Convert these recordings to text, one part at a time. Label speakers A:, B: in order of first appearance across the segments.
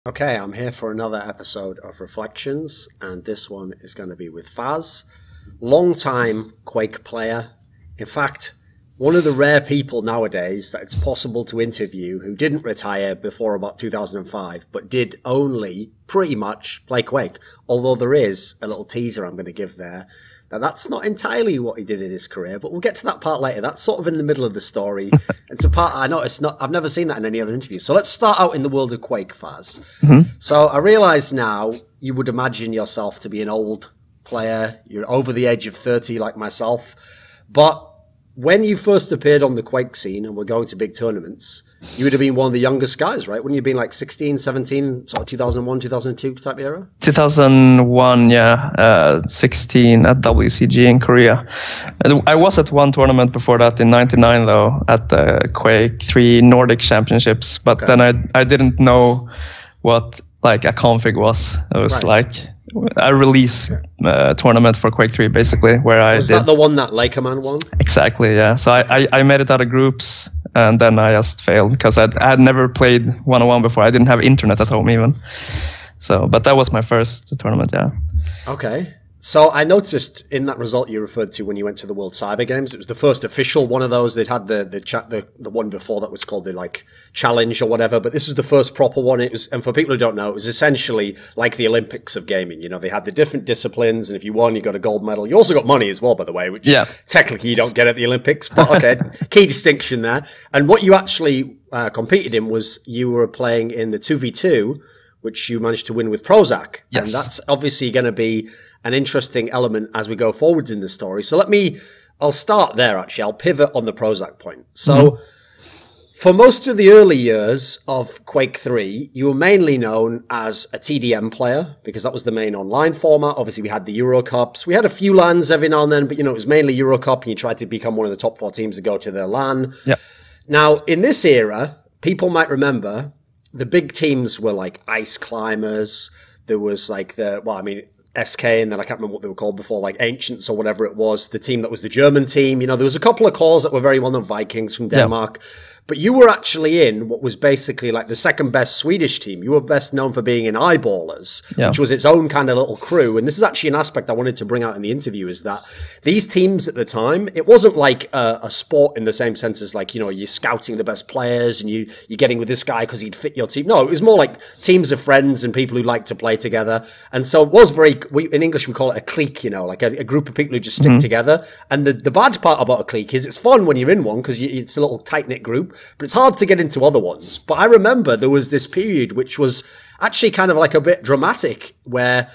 A: Okay, I'm here for another episode of Reflections, and this one is going to be with Fazz, long-time Quake player. In fact, one of the rare people nowadays that it's possible to interview who didn't retire before about 2005, but did only pretty much play Quake. Although there is a little teaser I'm going to give there. Now, that's not entirely what he did in his career, but we'll get to that part later. That's sort of in the middle of the story. It's a part I noticed. I've never seen that in any other interview. So let's start out in the world of Quake, Fazz. So I realise now you would imagine yourself to be an old player. You're over the age of 30 like myself. But when you first appeared on the Quake scene and were going to big tournaments, you would have been one of the youngest guys, right? Wouldn't you have been like 16, 17, sort of 2001, 2002 type era?
B: 2001, yeah. 16 at WCG in Korea. I was at one tournament before that in 99, though, at the Quake 3 Nordic Championships. But then I didn't know what like a config was. It was like a release tournament for Quake 3, basically, where I
A: Was that the one that Lakerman won?
B: Exactly, yeah. So I made it out of groups, and then I just failed because I had never played one-on-one before. I didn't have internet at home even. So, but that was my first tournament, yeah.
A: Okay. So I noticed in that result you referred to when you went to the World Cyber Games, it was the first official one of those. They'd had the one before that was called the like challenge or whatever, but this was the first proper one. It was, and for people who don't know, it was essentially like the Olympics of gaming. You know, they had the different disciplines, and if you won, you got a gold medal. You also got money as well, by the way, which technically you don't get at the Olympics. But okay, key distinction there. And what you actually competed in was you were playing in the 2v2, which you managed to win with proZaC.
B: Yes.
A: And that's obviously going to be an interesting element as we go forwards in the story. So I'll start there actually. I'll pivot on the proZaC point. So for most of the early years of Quake 3, you were mainly known as a TDM player because that was the main online format. Obviously, we had the Euro Cups. We had a few LANs every now and then, but you know, it was mainly Euro Cup and you tried to become one of the top 4 teams to go to their LAN.
B: Yeah.
A: Now, in this era, people might remember the big teams were like Ice Climbers. There was like SK, and then I can't remember what they were called before, like Ancients or whatever it was, the team that was the German team. You know, there was a couple of calls that were very well-known, Vikings from Denmark. But you were actually in what was basically like the second best Swedish team. You were best known for being in Eyeballers, which was its own kind of little crew. And this is actually an aspect I wanted to bring out in the interview, is that these teams at the time, it wasn't like a sport in the same sense as like, you know, you're scouting the best players and you're getting with this guy because he'd fit your team. No, it was more like teams of friends and people who like to play together. And so it was in English we call it a clique, you know, like a group of people who just stick together. And the bad part about a clique is it's fun when you're in one because it's a little tight-knit group. But it's hard to get into other ones. But I remember there was this period which was actually kind of like a bit dramatic where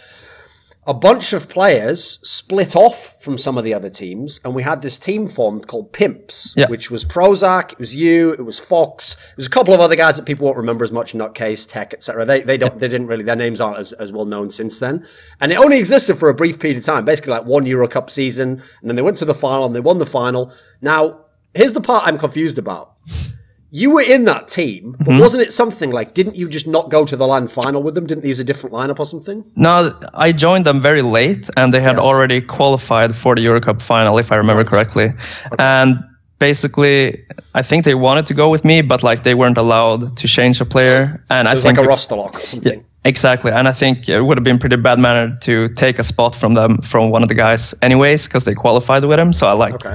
A: a bunch of players split off from some of the other teams, and we had this team formed called pimpZ, which was proZaC, it was you, it was Fox, there was a couple of other guys that people won't remember as much, Nutcase, Tech, etc. They didn't really, their names aren't as well known since then. And it only existed for a brief period of time, basically like one Euro Cup season, and then they went to the final and they won the final. Now, here's the part I'm confused about. You were in that team, but wasn't it something like, didn't you just not go to the LAN final with them? Didn't they use a different lineup or something?
B: No, I joined them very late, and they had already qualified for the Euro Cup final, if I remember correctly. Okay. And basically, I think they wanted to go with me, but like they weren't allowed to change a player. And
A: it was like a roster lock or something.
B: Yeah, exactly. And I think it would have been pretty bad mannered to take a spot from one of the guys anyways, because they qualified with him. So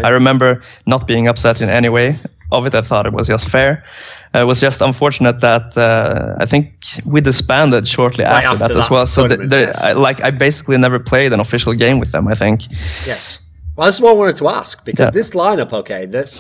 B: I remember not being upset in any way of it. I thought it was just fair. It was just unfortunate that I think we disbanded shortly after that as well. So I basically never played an official game with them, I think.
A: Yes. Well, this is what I wanted to ask, because this lineup,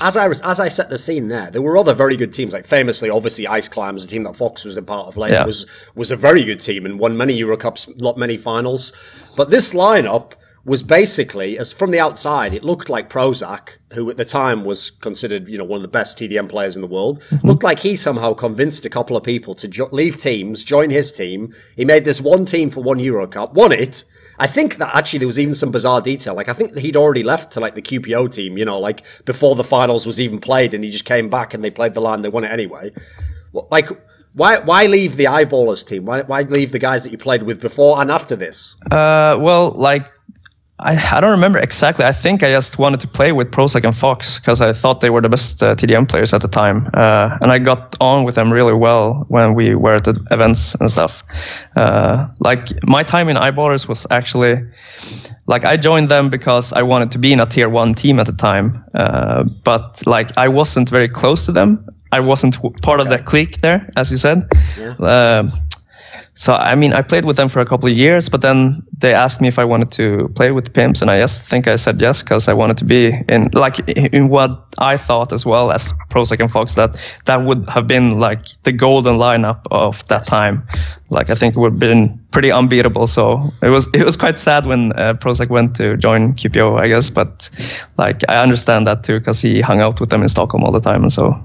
A: as I set the scene there were other very good teams, like famously, obviously, Ice Climbers, the team that Fox was a part of later, was a very good team and won many Euro Cups, many finals. But this lineup was basically, as from the outside, it looked like proZaC, who at the time was considered, you know, one of the best TDM players in the world, looked like he somehow convinced a couple of people to leave teams, join his team. He made this one team for one Euro Cup, won it. I think that actually there was even some bizarre detail. Like, I think that he'd already left to like the QPO team, you know, like before the finals was even played, and he just came back and they played the LAN, they won it anyway. Like, why leave the Eyeballers team? Why leave the guys that you played with before and after this?
B: Well, like, I don't remember exactly. I think I just wanted to play with proZaC and Fox because I thought they were the best TDM players at the time. And I got on with them really well when we were at the events and stuff. Like my time in Eyeballers was actually, like I joined them because I wanted to be in a tier 1 team at the time. But like I wasn't very close to them. I wasn't part of that clique there, as you said. Yeah. So, I mean, I played with them for a couple of years, but then they asked me if I wanted to play with pimpz, and I think I said yes, because I wanted to be in what I thought as well as proZaC and Fox, that would have been like the golden lineup of that time. Like, I think it would have been pretty unbeatable. So it was quite sad when proZaC went to join QPO, I guess, but like I understand that too, because he hung out with them in Stockholm all the time, and so.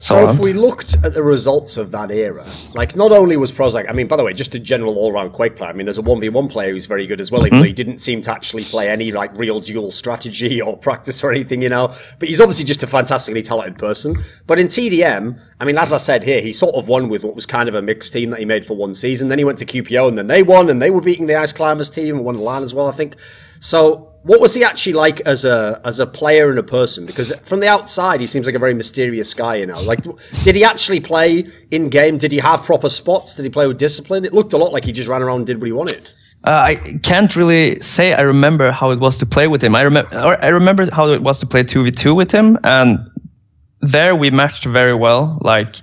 A: So if we looked at the results of that era, like not only was proZaC, I mean, by the way, just a general all-round Quake player, I mean, there's a 1v1 player who's very good as well, even though he didn't seem to actually play any like real duel strategy or practice or anything, you know, but he's obviously just a fantastically talented person. But in TDM, I mean, as I said here, he sort of won with what was kind of a mixed team that he made for one season. Then he went to QPO and then they won and they were beating the Ice Climbers team and won the LAN as well, I think. So what was he actually like as a player and a person? Because from the outside, he seems like a very mysterious guy, you know. Like, did he actually play in game? Did he have proper spots? Did he play with discipline? It looked a lot like he just ran around and did what he wanted.
B: I can't really say I remember how it was to play with him. I remember how it was to play 2v2 with him, and there we matched very well. Like,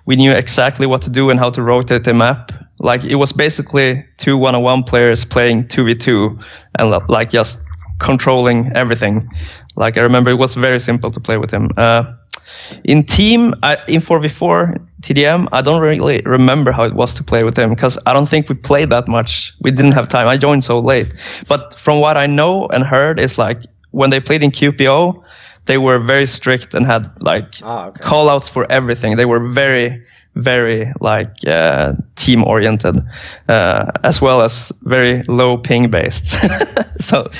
B: we knew exactly what to do and how to rotate the map. Like, it was basically 2 1-on-1 players playing 2v2 and like just controlling everything. Like, I remember it was very simple to play with him. In team, in 4v4 TDM, I don't really remember how it was to play with him because I don't think we played that much. We didn't have time. I joined so late. But from what I know and heard is like when they played in QPO, they were very strict and had like call-outs for everything. They were very, very like team oriented, as well as very low ping based. So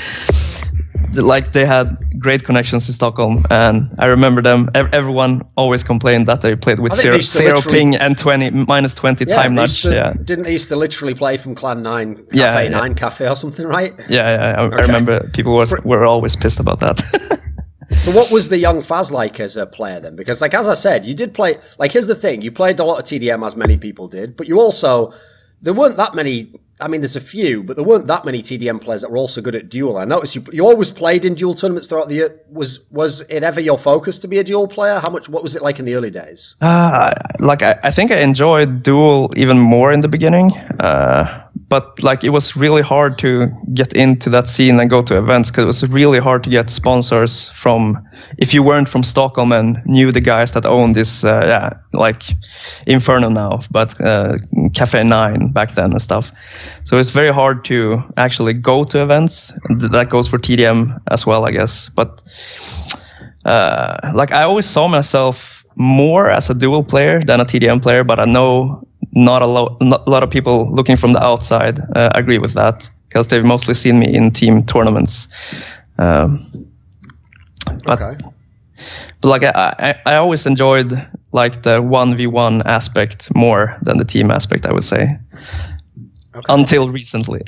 B: like they had great connections in Stockholm, and I remember them. Everyone always complained that they played with zero ping and -20 time nudge.
A: Didn't they used to literally play from Clan 9 Cafe 9 Cafe or something, right?
B: Yeah. I remember people were always pissed about that.
A: So what was the young fazz like as a player then? Because like, as I said, you did play, like, here's the thing, you played a lot of TDM as many people did, but you also, there weren't that many, I mean, there's a few, but there weren't that many TDM players that were also good at duel. I noticed you always played in duel tournaments throughout the year. Was it ever your focus to be a duel player? What was it like in the early days?
B: Like, I think I enjoyed duel even more in the beginning. But like it was really hard to get into that scene and go to events because it was really hard to get sponsors from if you weren't from Stockholm and knew the guys that owned this like Inferno now, but Cafe 9 back then and stuff. So it's very hard to actually go to events. That goes for TDM as well, I guess. But like I always saw myself more as a duel player than a TDM player, but I know not a lot of people looking from the outside agree with that because they've mostly seen me in team tournaments. But like I always enjoyed like the 1v1 aspect more than the team aspect, I would say, until recently.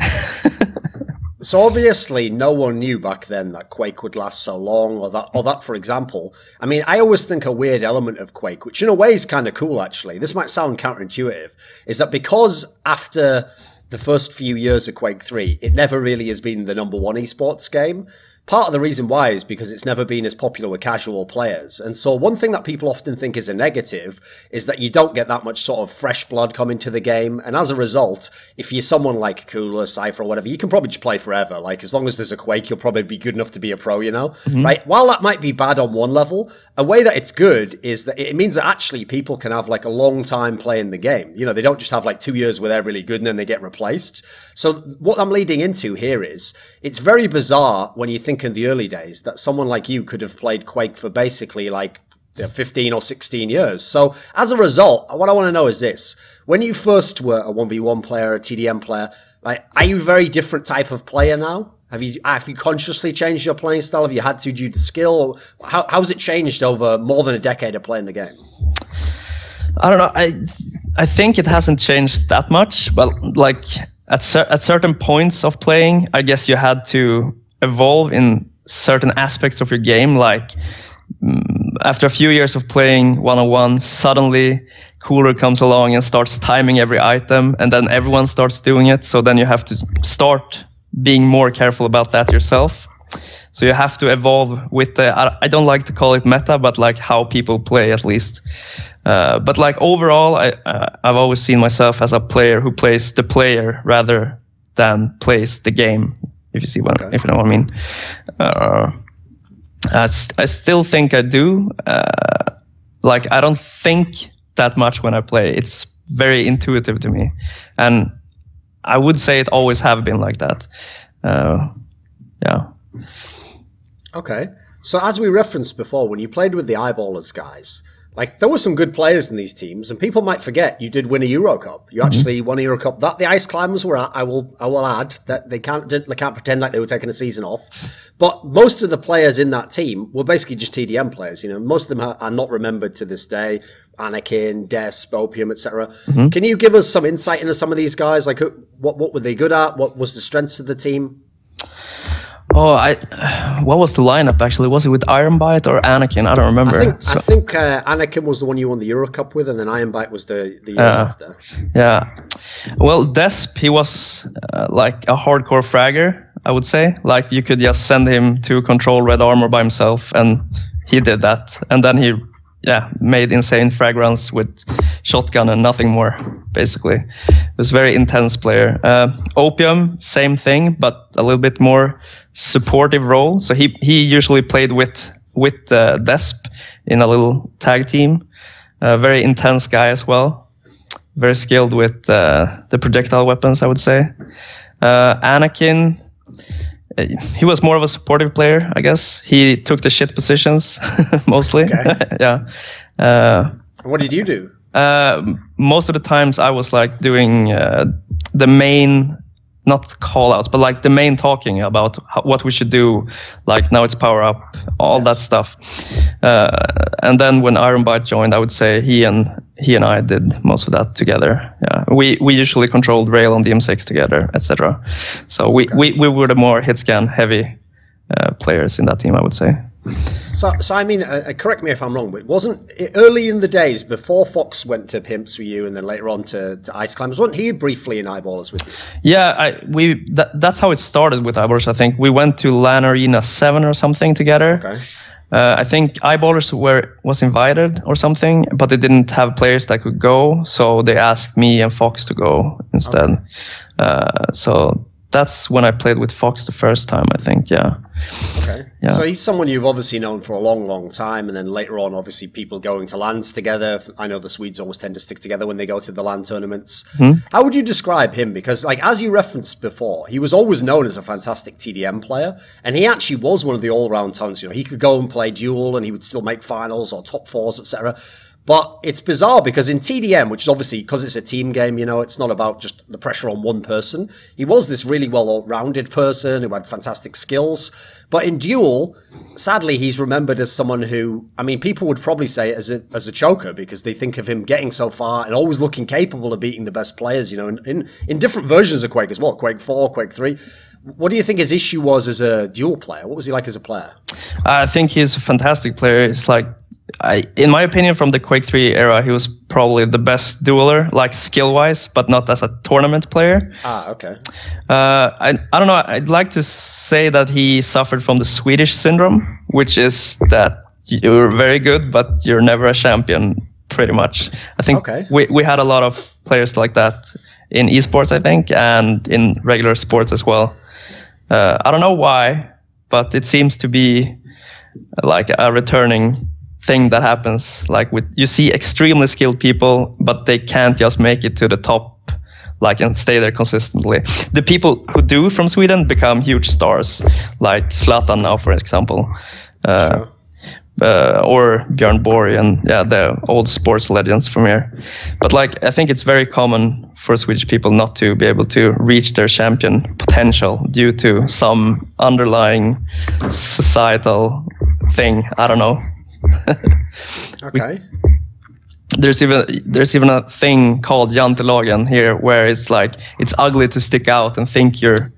A: So obviously no one knew back then that Quake would last so long, or that, for example, I mean, I always think a weird element of Quake, which in a way is kind of cool actually, this might sound counterintuitive, is that because after the first few years of Quake 3, it never really has been the #1 esports game. Part of the reason why is because it's never been as popular with casual players. And so one thing that people often think is a negative is that you don't get that much sort of fresh blood coming to the game. And as a result, if you're someone like Cooler, Cypher, or whatever, you can probably just play forever. Like, as long as there's a Quake, you'll probably be good enough to be a pro, you know? Right? While that might be bad on one level, a way that it's good is that it means that actually people can have like a long time playing the game. You know, they don't just have like 2 years where they're really good and then they get replaced. So what I'm leading into here is, it's very bizarre when you think in the early days that someone like you could have played Quake for basically like 15 or 16 years. So as a result, what I want to know is this. When you first were a 1v1 player, a TDM player, like, are you a very different type of player now? Have you consciously changed your playing style? Have you had to due to skill? How's it changed over more than a decade of playing the game?
B: I don't know. I think it hasn't changed that much, but like at certain points of playing, I guess you had to evolve in certain aspects of your game. Like after a few years of playing 1-on-1, suddenly Cooler comes along and starts timing every item, and then everyone starts doing it. So then you have to start being more careful about that yourself. So you have to evolve with the, I don't like to call it meta, but like how people play at least. But like overall, I've always seen myself as a player who plays the player rather than plays the game. If you see what, if you know what I mean. I still think I do. Like I don't think that much when I play. It's very intuitive to me, and I would say it always have been like that. Yeah.
A: Okay. So as we referenced before, when you played with the Eyeballers guys, like there were some good players in these teams, and people might forget you did win a Euro Cup. You actually won a Euro Cup. That the Ice Climbers were at, I will add that they can't pretend like they were taking a season off. But most of the players in that team were basically just TDM players. You know, most of them are not remembered to this day. Anakin, Desp, Opium, etc. Can you give us some insight into some of these guys? Like, what were they good at? What was the strengths of the team?
B: Oh, what was the lineup actually? Was it with Ironbite or Anakin? I don't remember.
A: I think Anakin was the one you won the Euro Cup with, and then Ironbite was the years after.
B: Yeah. Well, Desp, he was like a hardcore fragger, I would say. Like you could just send him to control red armor by himself, and he did that. And then he made insane frag runs with shotgun and nothing more, basically. It was a very intense player. Opium, same thing, but a little bit more supportive role. So he usually played with Desp in a little tag team. Very intense guy as well. Very skilled with the projectile weapons, I would say. Anakin, he was more of a supportive player, I guess. He took the shit positions mostly. Yeah.
A: What did you do?
B: Most of the times I was like doing the main, not call outs, but like the main talking about what we should do. Like now it's power up, all that stuff. And then when Ironbite joined, I would say he and I did most of that together. Yeah, we usually controlled rail on the M6 together, etc. So we were the more hit scan heavy players in that team, I would say.
A: So I mean, correct me if I'm wrong, but wasn't it early in the days before Fox went to pimpZ with you, and then later on to Ice Climbers? Wasn't he briefly in Eyeballers with you? Yeah,
B: that's how it started with Eyeballers. I think we went to LAN Arena 7 or something together.
A: Okay.
B: I think Eyeballers was invited or something, but they didn't have players that could go, so they asked me and Fox to go instead. Okay. So that's when I played with Fox the first time, I think. Yeah.
A: Okay. Yeah. So he's someone you've obviously known for a long, long time, and then later on, obviously, people going to LANs together. I know the Swedes always tend to stick together when they go to the LAN tournaments. How would you describe him? Because, like, as you referenced before, he was always known as a fantastic TDM player, and he actually was one of the all-round talents. You know, he could go and play duel, and he would still make finals or top fours, etc. But it's bizarre because in TDM, which is obviously, because it's a team game, you know, it's not about just the pressure on one person. He was this really well-rounded person who had fantastic skills. But in duel, sadly, he's remembered as someone who, I mean, people would probably say as a choker because they think of him getting so far and always looking capable of beating the best players, you know, in different versions of Quake as well, Quake 4, Quake 3. What do you think his issue was as a duel player? What was he like as a player?
B: I think he's a fantastic player. It's like, in my opinion, from the Quake 3 era, he was probably the best dueler, like skill-wise, but not as a tournament player.
A: Okay.
B: I don't know. I'd like to say that he suffered from the Swedish syndrome, which is that you're very good, but you're never a champion, pretty much. I think we had a lot of players like that in esports, I think, and in regular sports as well. I don't know why, but it seems to be like a returning thing that happens. Like you see extremely skilled people, but they can't just make it to the top, like, and stay there consistently. The people who do from Sweden become huge stars, like Zlatan now, for example, or Björn Borg, and the old sports legends from here. But like, I think it's very common for Swedish people not to be able to reach their champion potential due to some underlying societal thing. I don't know.
A: Okay.
B: there's even a thing called jantelagen here, where it's like it's ugly to stick out and think you're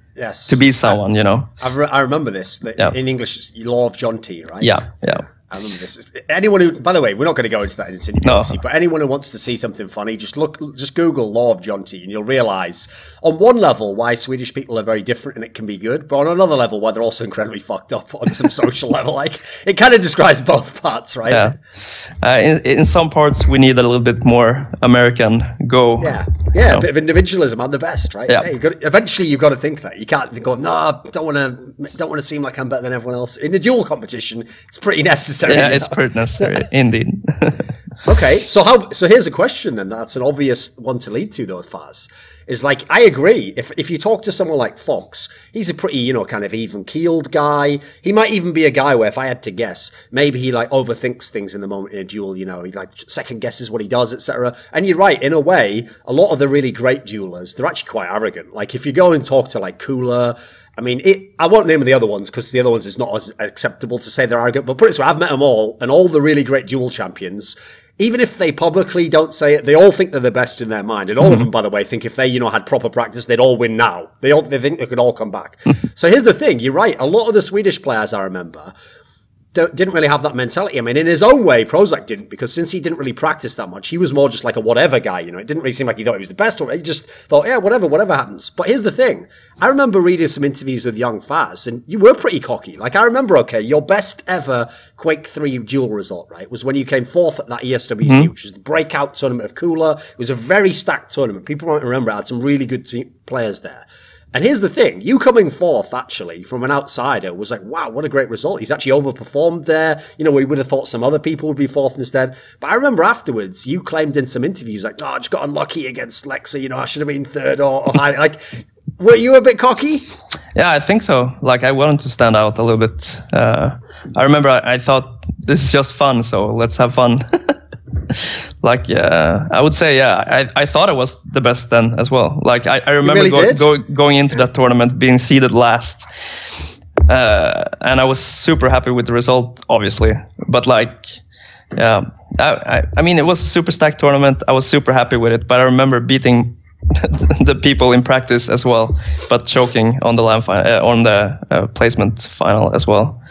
B: to be someone, you know.
A: I remember this. In English, it's law of Jonty, right?
B: Yeah.
A: I remember this. Anyone who, by the way, we're not going to go into that in this interview, but anyone who wants to see something funny, just Google law of Jonty, and you'll realise on one level why Swedish people are very different and it can be good, but on another level why they're also incredibly fucked up on some social level. Like, it kind of describes both parts, right?
B: Yeah. In some parts, we need a little bit more American go.
A: Yeah, a bit of individualism. I'm the best, right?
B: Yeah.
A: Eventually, you've got to think that. You can't go, no, don't want to seem like I'm better than everyone else. In a duel competition, it's pretty necessary.
B: Yeah, it's pretty necessary, indeed.
A: Okay, so here's a question then. That's an obvious one to lead to, though, fazz. Is like, I agree. If you talk to someone like Fox, he's a pretty, kind of even-keeled guy. He might even be a guy where, if I had to guess, maybe he like overthinks things in the moment in a duel. He like second guesses what he does, etc. And you're right, in a way, a lot of the really great duelers, they're actually quite arrogant. Like, if you go and talk to like Cooler, I mean, I won't name the other ones because the other ones is not as acceptable to say they're arrogant. But put it this way, I've met them all, and all the really great duel champions, even if they publicly don't say it, they all think they're the best in their mind. And all of them, by the way, think if they, had proper practice, they'd all win now. They think they could all come back. So here's the thing. You're right. A lot of the Swedish players, I remember, didn't really have that mentality. I mean, in his own way, proZaC didn't, because since he didn't really practice that much, he was more just like a whatever guy, It didn't really seem like he thought he was the best, or he just thought, yeah, whatever happens. But here's the thing. I remember reading some interviews with young fazz, and you were pretty cocky. Like, I remember, your best ever Quake 3 duel result, right, was when you came fourth at that ESWC, which was the breakout tournament of Cooler. It was a very stacked tournament. People might remember it had some really good players there. And here's the thing, you coming fourth, actually, from an outsider was like, wow, what a great result. He's actually overperformed there. We would have thought some other people would be fourth instead. But I remember afterwards, you claimed in some interviews, like, I just got unlucky against Lexa, I should have been third or high. Like, were you a bit cocky?
B: Yeah, I think so. Like, I wanted to stand out a little bit. I remember I thought, this is just fun, so let's have fun. Like, I would say, I thought I was the best then as well. Like, I remember going into that tournament being seeded last. And I was super happy with the result, obviously. But like, I mean, it was a super stacked tournament. I was super happy with it. But I remember beating the people in practice as well, but choking on the on the placement final as well.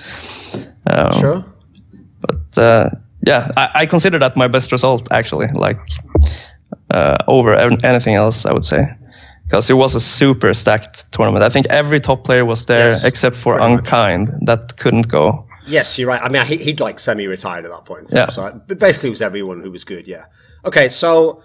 A: Sure.
B: But I consider that my best result, actually, like over anything else, I would say, because it was a super stacked tournament. I think every top player was there, except for Unkind, that couldn't go.
A: Yes, you're right. I mean, he'd like semi-retired at that point. So basically it was everyone who was good, Okay, so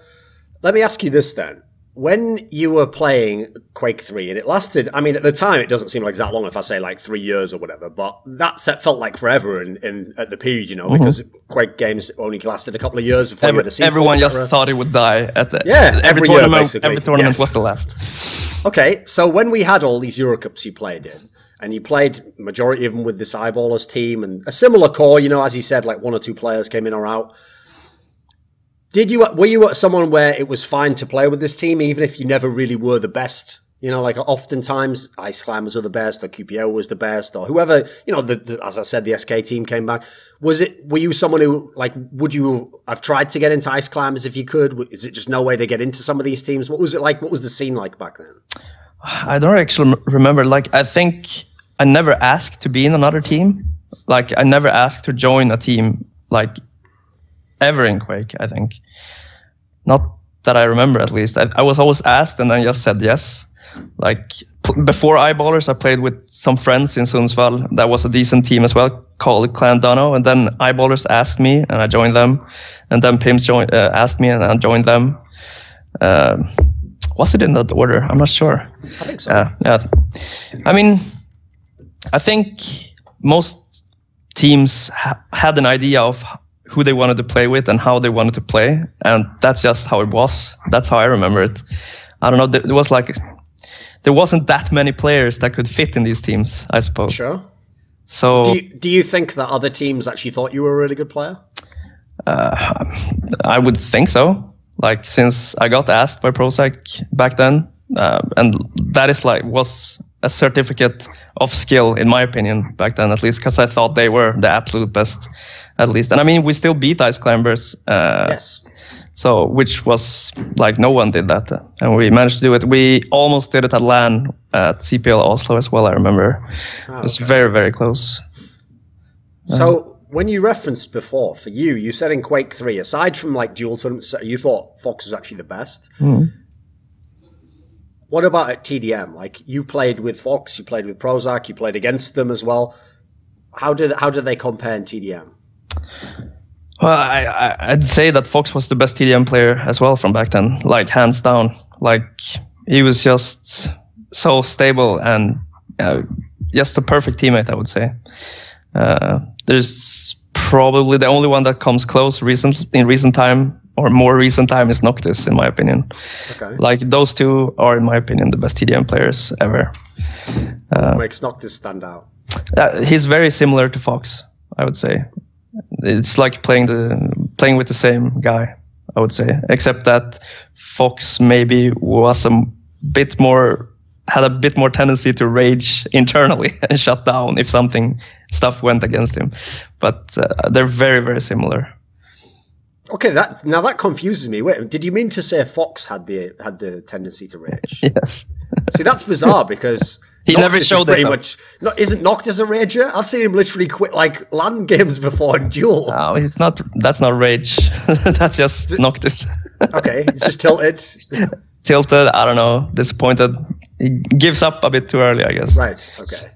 A: let me ask you this then. When you were playing Quake 3, and it lasted, I mean, at the time, it doesn't seem like that long if I say like 3 years or whatever, but that set felt like forever at the period, because Quake games only lasted a couple of years before you had a sequel,
B: everyone just thought it would die at the
A: every tournament.
B: Every tournament was the last.
A: Okay, so when we had all these Eurocups you played in, and you played majority of them with this Eyeballers team, and a similar core, as you said, like 1 or 2 players came in or out. Were you someone where it was fine to play with this team, even if you never really were the best? Like oftentimes Ice Climbers are the best, or QPO was the best, or whoever, as I said, the SK team came back. Were you someone who, like, would you have tried to get into Ice Climbers if you could? Is it just no way to get into some of these teams? What was it like? What was the scene like back then?
B: I don't actually remember. Like, I think I never asked to be in another team. Like, I never asked to join a team, like, ever in Quake, I think. Not that I remember, at least. I was always asked, and I just said yes. Like, before Eyeballers, I played with some friends in Sundsvall. That was a decent team as well, called Clan Dono. And then Eyeballers asked me, and I joined them. And then pimpZ asked me, and I joined them. Was it in that order? I'm not sure.
A: I think so.
B: Yeah. I mean, I think most teams had an idea of who they wanted to play with and how they wanted to play, and that's just how it was. That's how I remember it. I don't know. It was like there wasn't that many players that could fit in these teams, I suppose.
A: Sure.
B: So,
A: do you think that other teams actually thought you were a really good player?
B: I would think so. Like, since I got asked by proZaC back then, and that was a certificate of skill, in my opinion, back then, at least, because I thought they were the absolute best, at least. And I mean, we still beat Ice Climbers.
A: Yes.
B: So, which was like no one did that, and we managed to do it. We almost did it at LAN at CPL Oslo as well. I remember it was very, very close.
A: So, when you referenced before, for you, you said in Quake 3, aside from like dual tournaments, you thought Fox was actually the best. What about at TDM? Like, you played with Fox, you played with proZaC, you played against them as well. How did they compare in TDM?
B: Well, I'd say that Fox was the best TDM player as well from back then, like hands down. Like, he was just so stable and just the perfect teammate, I would say. There's probably the only one that comes close in recent time, or more recent time, is Noctis, in my opinion.
A: Okay.
B: Like, those two are, in my opinion, the best TDM players ever.
A: What makes Noctis stand out?
B: He's very similar to Fox, I would say. It's like playing with the same guy, I would say, except that Fox maybe was had a bit more tendency to rage internally and shut down if stuff went against him. But they're very, very similar. Okay,
A: that confuses me. Wait, did you mean to say Fox had the tendency to rage?
B: Yes.
A: See, that's bizarre because
B: he never showed it.
A: Isn't Noctis a rager? I've seen him literally quit like LAN games before in duel.
B: No, he's not. That's not rage. That's just Noctis.
A: Okay, he's just tilted.
B: Tilted. I don't know. Disappointed. He gives up a bit too early, I guess.
A: Right. Okay.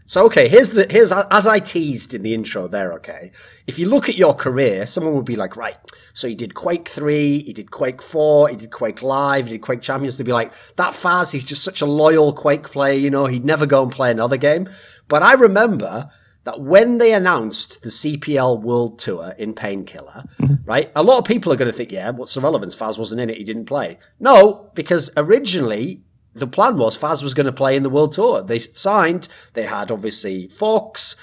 A: So, okay, here's as I teased in the intro there, okay, if you look at your career, someone would be like, right, so he did Quake 3, he did Quake 4, he did QuakeLive, he did Quake Champions. They'd be like, that fazz, he's just such a loyal Quake player, you know, he'd never go and play another game. But I remember that when they announced the CPL World Tour in Painkiller, right, a lot of people are going to think, yeah, what's the relevance? Fazz wasn't in it, he didn't play. No, because originally the plan was fazz was going to play in the World Tour. They signed. They had obviously Fox.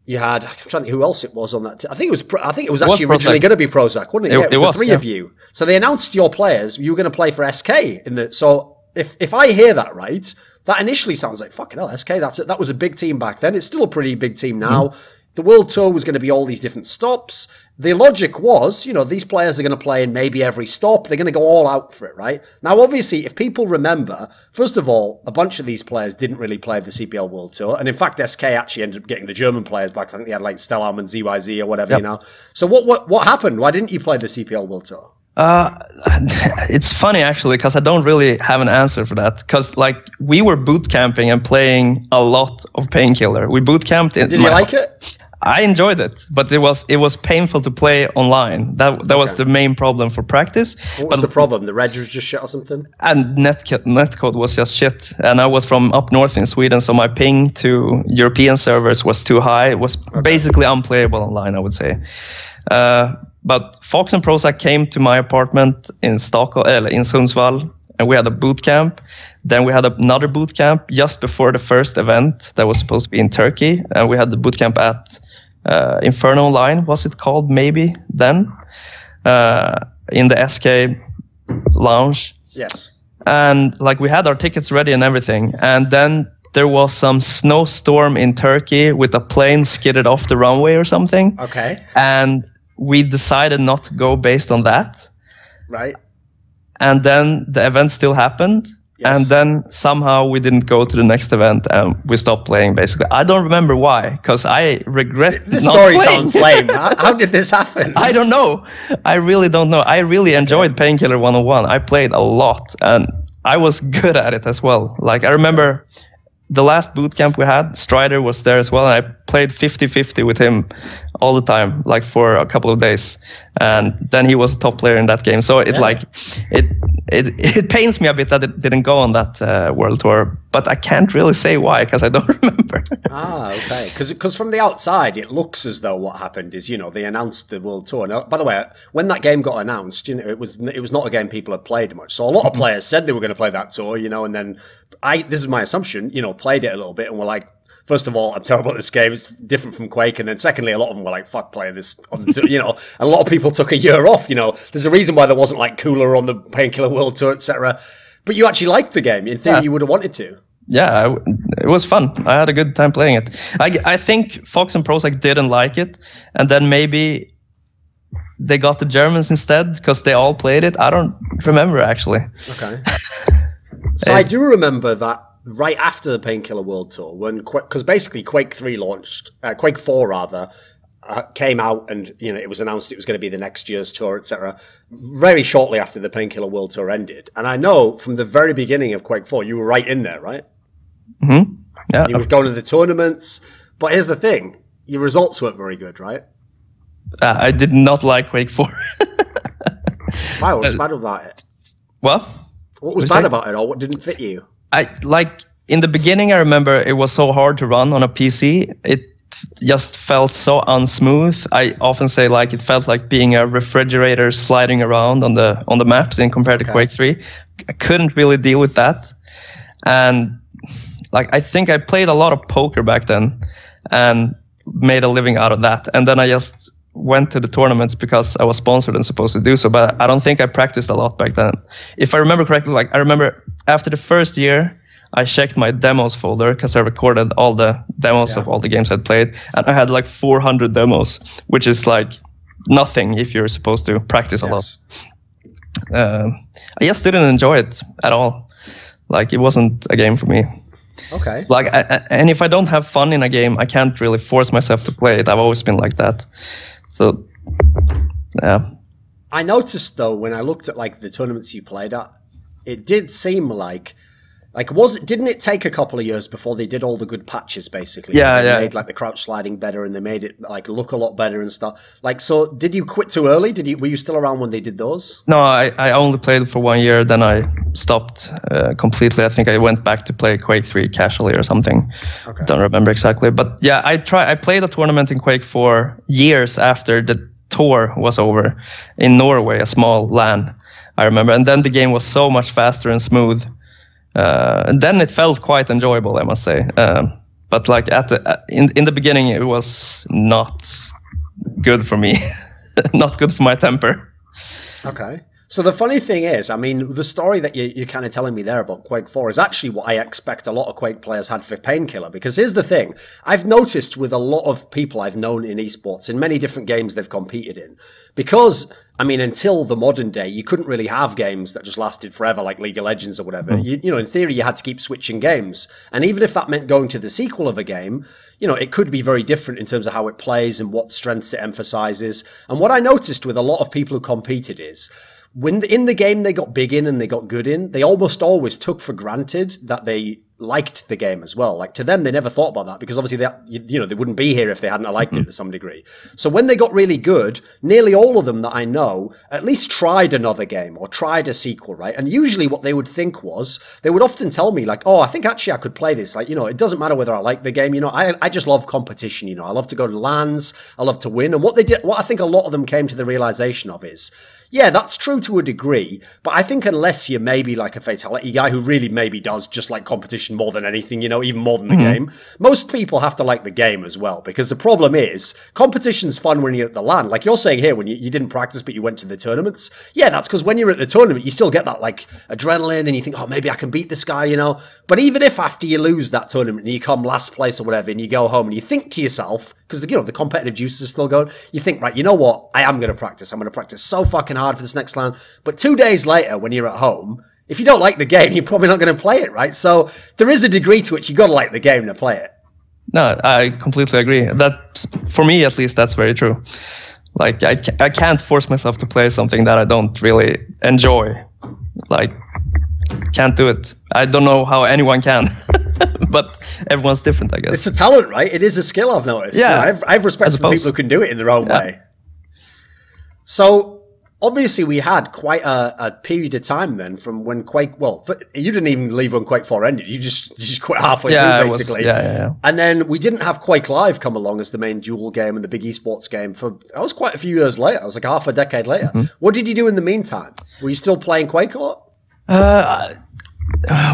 A: You had, I'm trying to think who else it was on that. I think it was actually originally going to be proZaC, wasn't it? Yeah, it was the three of you. So they announced your players. You were going to play for SK in the. So if I hear that right, that initially sounds like fucking hell. SK. That was a big team back then. It's still a pretty big team now. The World Tour was going to be all these different stops. The logic was, you know, these players are going to play in maybe every stop. They're going to go all out for it, right? Now, obviously, if people remember, first of all, a bunch of these players didn't really play the CPL World Tour. And in fact, SK actually ended up getting the German players back. I think they had like Stellarm and ZYZ or whatever, you know. So what happened? Why didn't you play the CPL World Tour?
B: It's funny actually, because I don't really have an answer for that. Because like we were boot camping and playing a lot of Painkiller. We boot camped.
A: Did you like it?
B: I enjoyed it, but it was painful to play online. That was the main problem for practice.
A: What was the problem? The reg was just shit or something?
B: And netcode was just shit. And I was from up north in Sweden, so my ping to European servers was too high. It was basically unplayable online, I would say. But Fox and proZaC came to my apartment in Stockholm, in Sundsvall, and we had a boot camp. Then we had another boot camp just before the first event that was supposed to be in Turkey. And we had the boot camp at Inferno Line, was it called maybe then? In the SK lounge.
A: Yes.
B: And like we had our tickets ready and everything. And then there was some snowstorm in Turkey with a plane skidded off the runway or something.
A: Okay.
B: And we decided not to go based on that.
A: Right.
B: And then the event still happened. Yes. And then somehow we didn't go to the next event and we stopped playing, basically. I don't remember why, because I regret
A: this
B: not
A: story
B: playing.
A: Sounds lame. How did this happen?
B: I don't know. I really don't know. I really enjoyed Painkiller 101. I played a lot and I was good at it as well. Like I remember the last boot camp we had, Strider was there as well, and I played 50-50 with him all the time, like for a couple of days. And then he was a top player in that game. So it pains me a bit that it didn't go on that world tour, but I can't really say why because I don't remember.
A: Okay. Because from the outside, it looks as though what happened is, you know, they announced the world tour. Now, by the way, when that game got announced, you know, it was not a game people had played much. So a lot of players said they were going to play that tour, you know, and then this is my assumption, you know, played it a little bit and were like, first of all, I'm terrible at this game. It's different from Quake. And then secondly, a lot of them were like, fuck playing this. You know, a lot of people took a year off, you know. There's a reason why there wasn't like Cooler on the Painkiller World Tour, etc. But you actually liked the game. In theory, you would have wanted to.
B: Yeah, it was fun. I had a good time playing it. I think Fox and proZaC didn't like it. And then maybe they got the Germans instead because they all played it. I don't remember actually.
A: Okay. So I do remember that right after the Painkiller World Tour, because basically Quake 3 launched, Quake 4 rather, came out, and it was announced it was going to be the next year's tour, etc. Very shortly after the Painkiller World Tour ended, and I know from the very beginning of Quake 4, you were right in there, right?
B: Mm-hmm. Yeah.
A: And you were going to the tournaments, but here's the thing: your results weren't very good, right?
B: I did not like Quake 4.
A: Why? What was bad about it?
B: What?
A: What was bad about it, or what didn't fit you?
B: In the beginning, I remember it was so hard to run on a PC. It just felt so unsmooth. I often say it felt like being a refrigerator sliding around on the maps in compared to Quake 3. I couldn't really deal with that. And I think I played a lot of poker back then and made a living out of that. And then I just went to the tournaments because I was sponsored and supposed to do so, but I don't think I practiced a lot back then. If I remember correctly, I remember after the first year, I checked my demos folder because I recorded all the demos of all the games I'd played, and I had 400 demos, which is nothing if you're supposed to practice a lot. I just didn't enjoy it at all. It wasn't a game for me.
A: Okay.
B: And if I don't have fun in a game, I can't really force myself to play it. I've always been like that. So, yeah.
A: I noticed though when I looked at the tournaments you played at, it did seem didn't it take a couple of years before they did all the good patches basically?
B: Yeah,
A: they made the crouch sliding better, and they made it look a lot better and stuff. So did you quit too early? Were you still around when they did those?
B: No, I only played for 1 year, then I stopped completely. I think I went back to play Quake 3 casually or something. Okay. Don't remember exactly. But yeah, I played a tournament in Quake 4 years after the tour was over in Norway, a small LAN, I remember. And then the game was so much faster and smooth. And then it felt quite enjoyable, I must say. But in the beginning, it was not good for me, not good for my temper.
A: Okay. So the funny thing is, the story that you're kind of telling me there about Quake 4 is actually what I expect a lot of Quake players had for Painkiller. Because here's the thing. I've noticed with a lot of people I've known in esports, in many different games they've competed in, because, until the modern day, you couldn't really have games that just lasted forever, like League of Legends or whatever. In theory, you had to keep switching games. And even if that meant going to the sequel of a game, it could be very different in terms of how it plays and what strengths it emphasizes. And what I noticed with a lot of people who competed is, when in the game they got big in and they got good in, they almost always took for granted that they liked the game as well. To them, they never thought about that because obviously they wouldn't be here if they hadn't liked it to some degree. So when they got really good, nearly all of them that I know at least tried another game or tried a sequel, right? And usually what they would think was, they would often tell me oh, I think actually I could play this. It doesn't matter whether I like the game. I just love competition. I love to go to LANs. I love to win. And what I think a lot of them came to the realization of is, yeah, that's true to a degree, but I think unless you're maybe a fatality guy who really maybe does just like competition more than anything, even more than the game, most people have to like the game as well, because the problem is, competition's fun when you're at the LAN. Like you're saying here, when you didn't practice but you went to the tournaments. Yeah, that's because when you're at the tournament, you still get that adrenaline and you think, oh, maybe I can beat this guy, But even if after you lose that tournament and you come last place or whatever and you go home and you think to yourself, because the competitive juice is still going, you think, right, you know what, I am going to practice. I'm going to practice so fucking hard for this next LAN. But 2 days later, when you're at home, if you don't like the game, you're probably not going to play it, right? So there is a degree to which you got to like the game to play it.
B: No, I completely agree. That, for me at least, that's very true. I can't force myself to play something that I don't really enjoy. Can't do it. I don't know how anyone can. But everyone's different, I guess.
A: It's a talent, right? It is a skill, I've noticed.
B: Yeah,
A: I have respect for people who can do it in their own way. So, obviously, we had quite a period of time then from when Quake... Well, you didn't even leave when Quake 4 ended. You just quit halfway through, basically.
B: Yeah.
A: And then we didn't have QuakeLive come along as the main duel game and the big esports game for... That was quite a few years later. It was half a decade later. What did you do in the meantime? Were you still playing Quake a lot?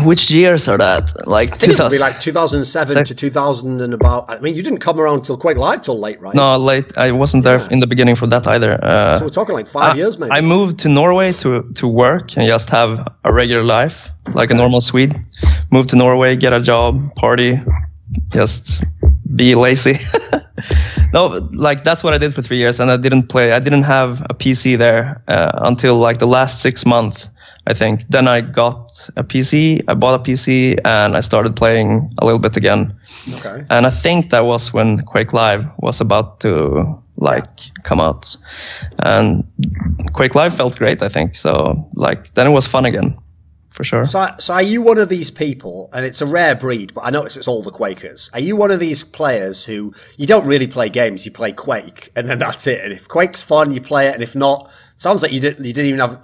B: Which years are that?
A: I think it would be 2007 to 2000 and about. You didn't come around till QuakeLive till late, right?
B: No, late. I wasn't there in the beginning for that either.
A: So we're talking 5 years, maybe.
B: I moved to Norway to work and just have a regular life, like a normal Swede. Moved to Norway, get a job, party, just be lazy. No, like that's what I did for 3 years, and I didn't have a PC there until like the last 6 months, I think. Then I got a PC, I bought a PC, and I started playing a little bit again.
A: Okay.
B: And I think that was when QuakeLive was about to come out, and QuakeLive felt great, I think. So like then it was fun again. For sure.
A: So are you one of these people, and it's a rare breed, but I notice it's all the Quakers. Are you one of these players who, you don't really play games, you play Quake, and then that's it? And if Quake's fun, you play it, and if not, it sounds like you didn't even have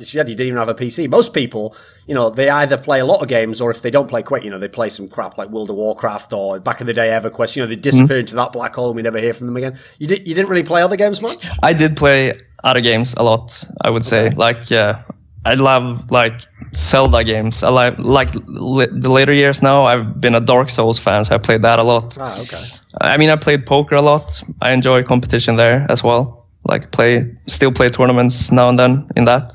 A: a PC. Most people, you know, they either play a lot of games, or if they don't play Quake, you know, they play some crap like World of Warcraft, or back in the day EverQuest, you know, they disappear into that black hole and we never hear from them again. You didn't really play other games much?
B: I did play other games a lot, I would say. Like, I love like Zelda games. I like the later years now. I've been a Dark Souls fan, so I played that a lot.
A: Ah, okay.
B: I mean, I played poker a lot. I enjoy competition there as well. Like still play tournaments now and then in that.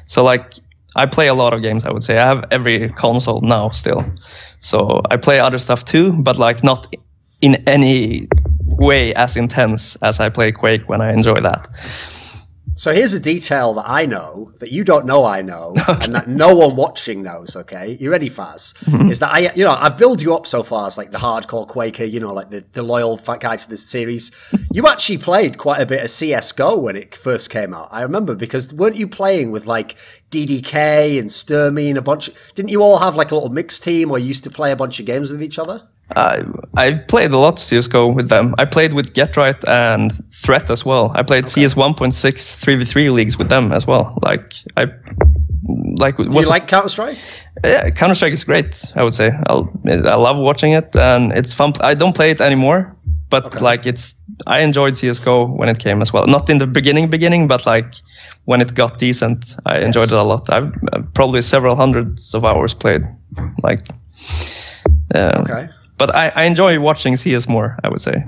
B: So like I play a lot of games, I would say. I have every console now still. So I play other stuff too, but like not in any way as intense as I play Quake when I enjoy that.
A: So here's a detail that I know, that you don't know I know, and that no one watching knows, okay? You ready, Faz? Is that I've built you up so far as like the hardcore Quaker, you know, like the loyal fat guy to this series. You actually played quite a bit of CSGO when it first came out. I remember, because weren't you playing with like DDK and Sturmy and a bunch? Didn't you all have like a little mixed team, or you used to play a bunch of games with each other?
B: I played a lot of CSGO with them. I played with GetRight and Threat as well. I played CS 1.6 3v3 leagues with them as well. Do you like Counter-Strike? Yeah, Counter-Strike is great, I would say. I love watching it, and it's fun. I don't play it anymore, but I enjoyed CSGO when it came as well. Not in the beginning, but like when it got decent, I enjoyed it a lot. I've probably several hundreds of hours played. Okay. But I enjoy watching CS more, I would say.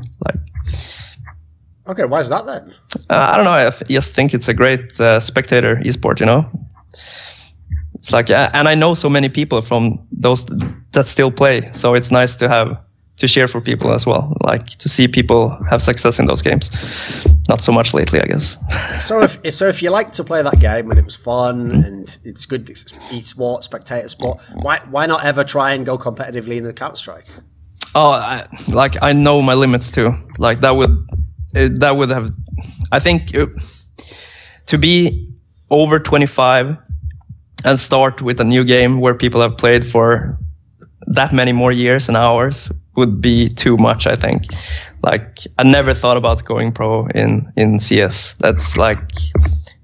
A: Okay, why is that then?
B: I don't know. I just think it's a great spectator esport, you know? It's like, and I know so many people from those that still play, so it's nice to cheer for people as well, like to see people have success in those games. Not so much lately, I guess. So
A: if you like to play that game and it was fun and it's good e-sport, spectator sport, why not ever try and go competitively in the Counter-Strike?
B: Oh, I know my limits too. Like that would have, I think, to be over 25 and start with a new game where people have played for that many more years and hours would be too much, I think. Like, I never thought about going pro in CS. That's like,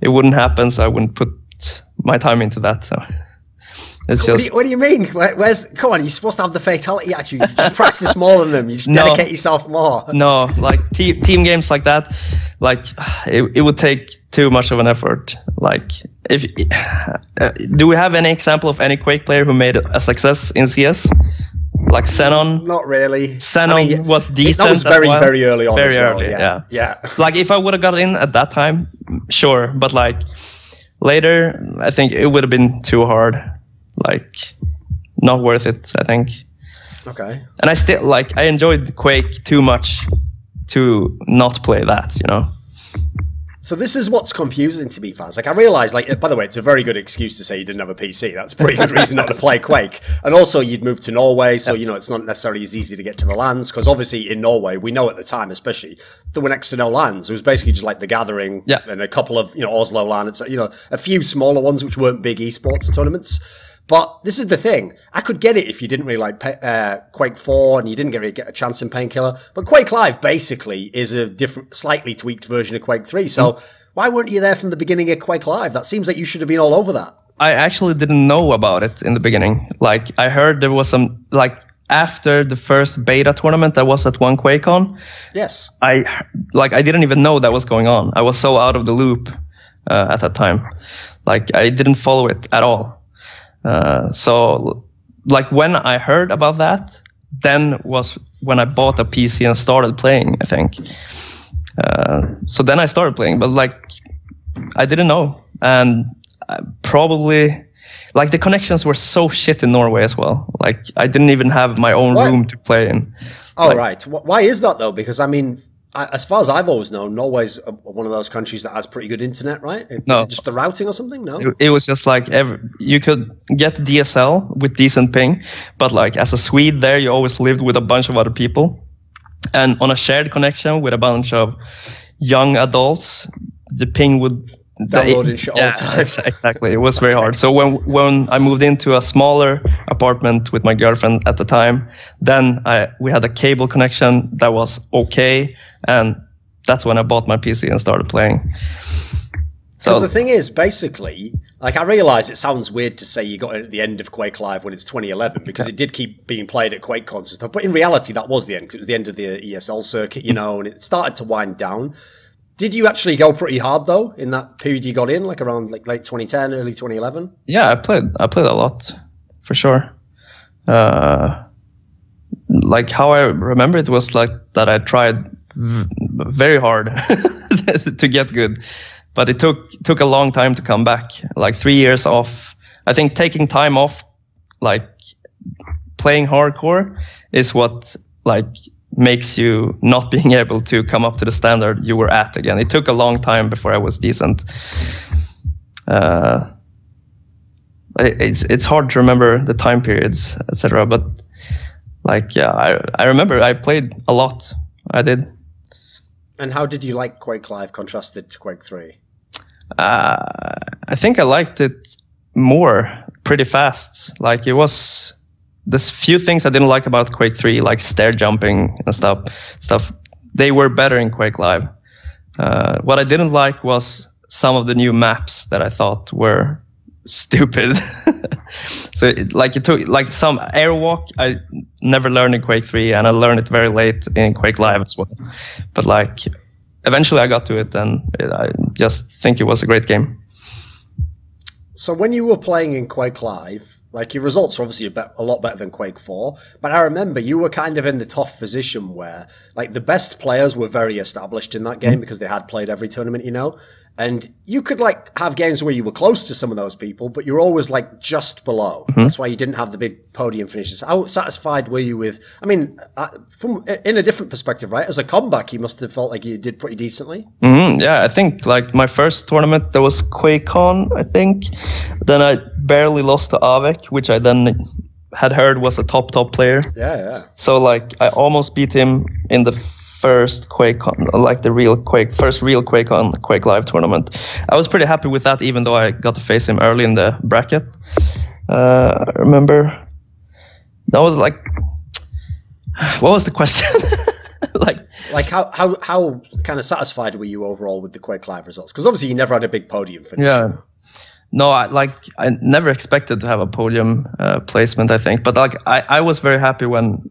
B: it wouldn't happen, so I wouldn't put my time into that. So it's just.
A: What do you mean? Come on, you're supposed to have the fatality attitude. You just practice more than them. You just dedicate yourself more.
B: No, like team games like that, like it would take too much of an effort. Like, do we have any example of any Quake player who made a success in CS? Like Xenon?
A: Not really.
B: Xenon was decent.
A: That was very early on.
B: Very early, yeah. Like if I would have got in at that time, sure. But like later, I think it would have been too hard. Like, not worth it, I think.
A: Okay.
B: And I enjoyed Quake too much to not play that, you know?
A: So this is what's confusing to me, fans. Like, I realise, like, by the way, it's a very good excuse to say you didn't have a PC. That's a pretty good reason not to play Quake. And also, you'd moved to Norway, so, you know, it's not necessarily as easy to get to the LANs, because obviously in Norway, we know at the time, especially, there were next to no LANs. It was basically just like The Gathering and a couple of, you know, Oslo LAN. It's, you know, a few smaller ones which weren't big esports tournaments. But this is the thing. I could get it if you didn't really like Quake 4 and you didn't really get a chance in Painkiller. But QuakeLive basically is a different, slightly tweaked version of Quake 3. So why weren't you there from the beginning of QuakeLive? That seems like you should have been all over that.
B: I actually didn't know about it in the beginning. Like, I heard there was some, like, after the first beta tournament that was at one QuakeCon.
A: Yes.
B: I didn't even know that was going on. I was so out of the loop at that time. Like, I didn't follow it at all. So, like, when I heard about that, then was when I bought a PC and started playing, I think. So then I started playing, but, like, I didn't know. And probably, like, the connections were so shit in Norway as well. Like, I didn't even have my own room to play in.
A: Oh, like, right. Why is that, though? Because, I mean, as far as I've always known, Norway's one of those countries that has pretty good internet, right? Is it just the routing or something? No,
B: it was just like you could get DSL with decent ping, but like as a Swede there, you always lived with a bunch of other people, and on a shared connection with a bunch of young adults, the ping would
A: downloading shit all the time.
B: Exactly. It was very hard. So when I moved into a smaller apartment with my girlfriend at the time, then we had a cable connection that was okay, and that's when I bought my PC and started playing.
A: So the thing is, basically, like I realize it sounds weird to say you got it at the end of QuakeLive when it's 2011 because it did keep being played at QuakeCons and stuff, but in reality that was the end because it was the end of the ESL circuit, and it started to wind down. Did you actually go pretty hard though in that period you got in, like around like late 2010, early 2011?
B: Yeah, I played a lot, for sure. Like how I remember it was like that I tried very hard to get good, but it took a long time to come back. Like 3 years off. I think taking time off, like playing hardcore, is what like makes you not being able to come up to the standard you were at again. It took a long time before I was decent. It's hard to remember the time periods, etc. But like, yeah, I remember I played a lot. I did.
A: And how did you like QuakeLive contrasted to Quake 3?
B: I think I liked it more pretty fast. Like it was, there's few things I didn't like about Quake 3, like stair jumping and stuff. They were better in QuakeLive. What I didn't like was some of the new maps that I thought were stupid. So it took like some airwalk I never learned in Quake 3, and I learned it very late in QuakeLive as well. But like eventually I got to it, and I just think it was a great game.
A: So when you were playing in QuakeLive, like your results are obviously a lot better than Quake 4, but I remember you were kind of in the tough position where like the best players were very established in that game because they had played every tournament, and you could like have games where you were close to some of those people, but you're always like just below. That's why you didn't have the big podium finishes. How satisfied were you with, I mean, from in a different perspective, right? As a comeback, you must have felt like you did pretty decently.
B: Yeah, I think like my first tournament, there was QuakeCon, I think. Then I barely lost to Avek, which I then had heard was a top player.
A: Yeah.
B: So like I almost beat him in the first QuakeCon, like the first real QuakeCon QuakeLive tournament. I was pretty happy with that, even though I got to face him early in the bracket. I remember that was like, what was the question? like
A: how kind of satisfied were you overall with the QuakeLive results? Because obviously you never had a big podium finish.
B: Yeah. No, I never expected to have a podium placement, I think. But like I was very happy when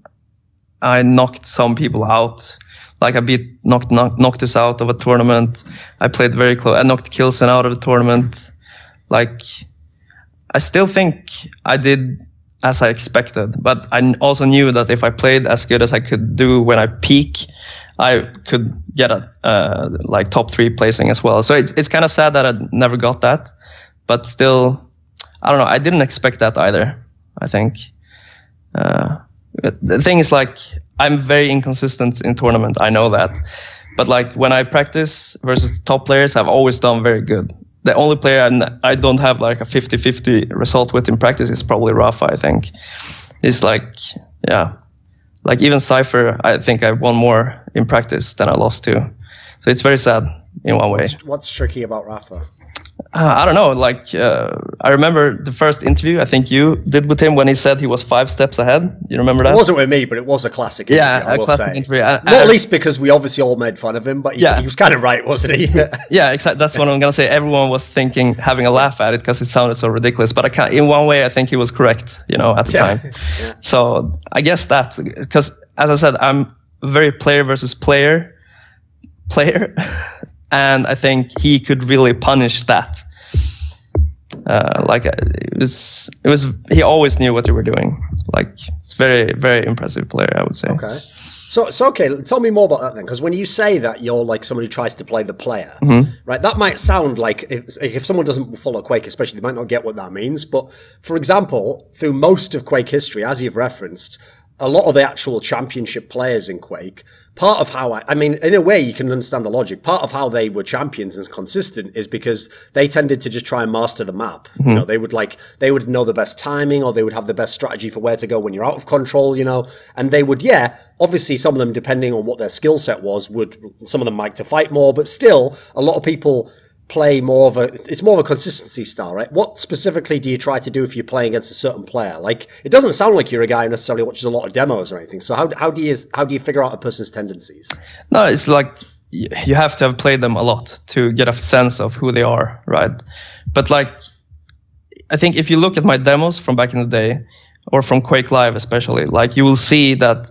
B: I knocked some people out. Like I knocked Noctis out of a tournament. I played very close. I knocked Kilson out of the tournament. Like I still think I did as I expected, but I also knew that if I played as good as I could do when I peak, I could get a like top 3 placing as well. So it's kind of sad that I never got that, but still, I don't know. I didn't expect that either, I think. The thing is, like, I'm very inconsistent in tournament. I know that. But, like, when I practice versus top players, I've always done very good. The only player I don't have, like, a 50-50 result with in practice is probably Rafa, I think. It's like, yeah. Like, even Cypher, I think I won more in practice than I lost to. So it's very sad in one way.
A: What's tricky about Rafa?
B: I don't know. Like, I remember the first interview I think you did with him when he said he was 5 steps ahead. You remember that?
A: It wasn't with me, but it was a classic interview.
B: Yeah, a classic interview.
A: Not least because we obviously all made fun of him, but he was kind of right, wasn't he?
B: Yeah, exactly. That's what I'm going to say. Everyone was having a laugh at it because it sounded so ridiculous. But in one way, I think he was correct, at the time. Yeah. So I guess that, because as I said, I'm very player versus player. And I think he could really punish that. Like it was. He always knew what he were doing. Like it's very, very impressive player, I would say.
A: Okay. So okay. Tell me more about that then, because when you say that you're like someone who tries to play the player, right? That might sound like if someone doesn't follow Quake, especially, they might not get what that means. But for example, through most of Quake history, as you've referenced, a lot of the actual championship players in Quake, part of how I mean, in a way, you can understand the logic. Part of how they were champions and consistent is because they tended to just try and master the map. Mm-hmm. You know, they would know the best timing, or they would have the best strategy for where to go when you're out of control. You know, and they would, obviously, some of them, depending on what their skill set was, some of them like to fight more, but still, a lot of people play it's more of a consistency style, right? What specifically do you try to do if you're playing against a certain player? Like, it doesn't sound like you're a guy who necessarily watches a lot of demos or anything. So how do you figure out a person's tendencies?
B: No, it's like you have to have played them a lot to get a sense of who they are, right? But like, I think if you look at my demos from back in the day, or from QuakeLive especially, like you will see that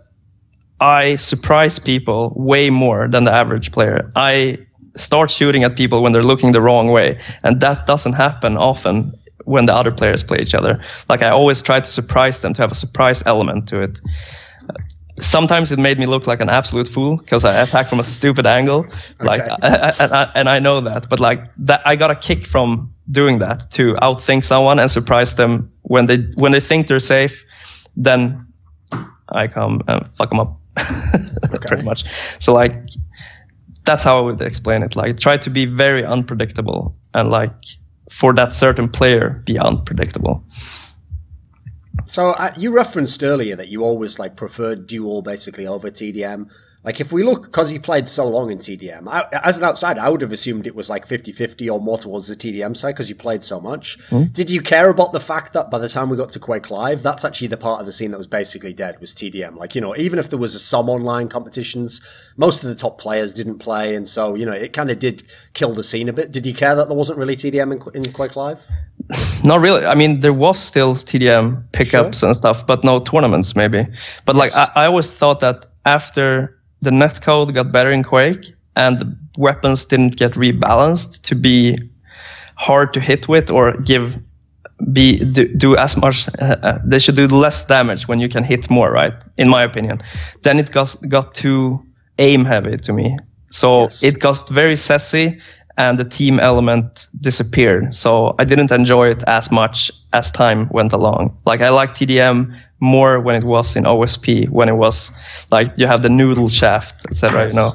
B: I surprise people way more than the average player. I start shooting at people when they're looking the wrong way, and that doesn't happen often when the other players play each other. Like, I always try to surprise them, to have a surprise element to it. Sometimes it made me look like an absolute fool because I attack from a stupid angle. Okay. Like, and I know that, but like that, I got a kick from doing that, to outthink someone and surprise them when they think they're safe. Then I come and fuck them up, pretty much. So like, that's how I would explain it. Like, try to be very unpredictable, and like, for that certain player, be unpredictable.
A: So you referenced earlier that you always like preferred duel basically over TDM. Like, if we look, because you played so long in TDM, as an outsider, I would have assumed it was like 50-50 or more towards the TDM side because you played so much. Mm. Did you care about the fact that by the time we got to QuakeLive, that's actually the part of the scene that was basically dead, was TDM? Like, you know, even if there was some online competitions, most of the top players didn't play. And so, you know, it kind of did kill the scene a bit. Did you care that there wasn't really TDM in QuakeLive?
B: Not really. I mean, there was still TDM pickups and stuff, but no tournaments maybe. But like, I always thought that after the netcode got better in Quake and the weapons didn't get rebalanced to be hard to hit with or do as much, they should do less damage when you can hit more, right? In my opinion. Then it got too aim heavy to me. So it got very sassy and the team element disappeared. So I didn't enjoy it as much as time went along. Like, I liked TDM more when it was in OSP, when it was like you have the noodle shaft, etc. You know,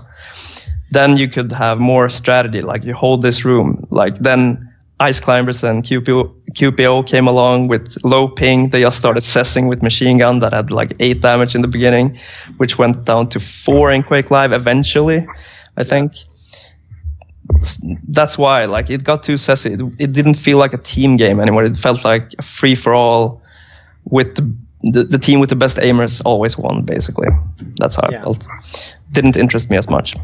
B: then you could have more strategy. Like, you hold this room. Like, then Ice Climbers and QPO came along with low ping. They just started cessing with machine gun that had like 8 damage in the beginning, which went down to 4 in QuakeLive eventually, I think. That's why, like, it got too sassy. It didn't feel like a team game anymore. It felt like a free for all with the team with the best aimers always won, basically. That's how I felt. Didn't interest me as much.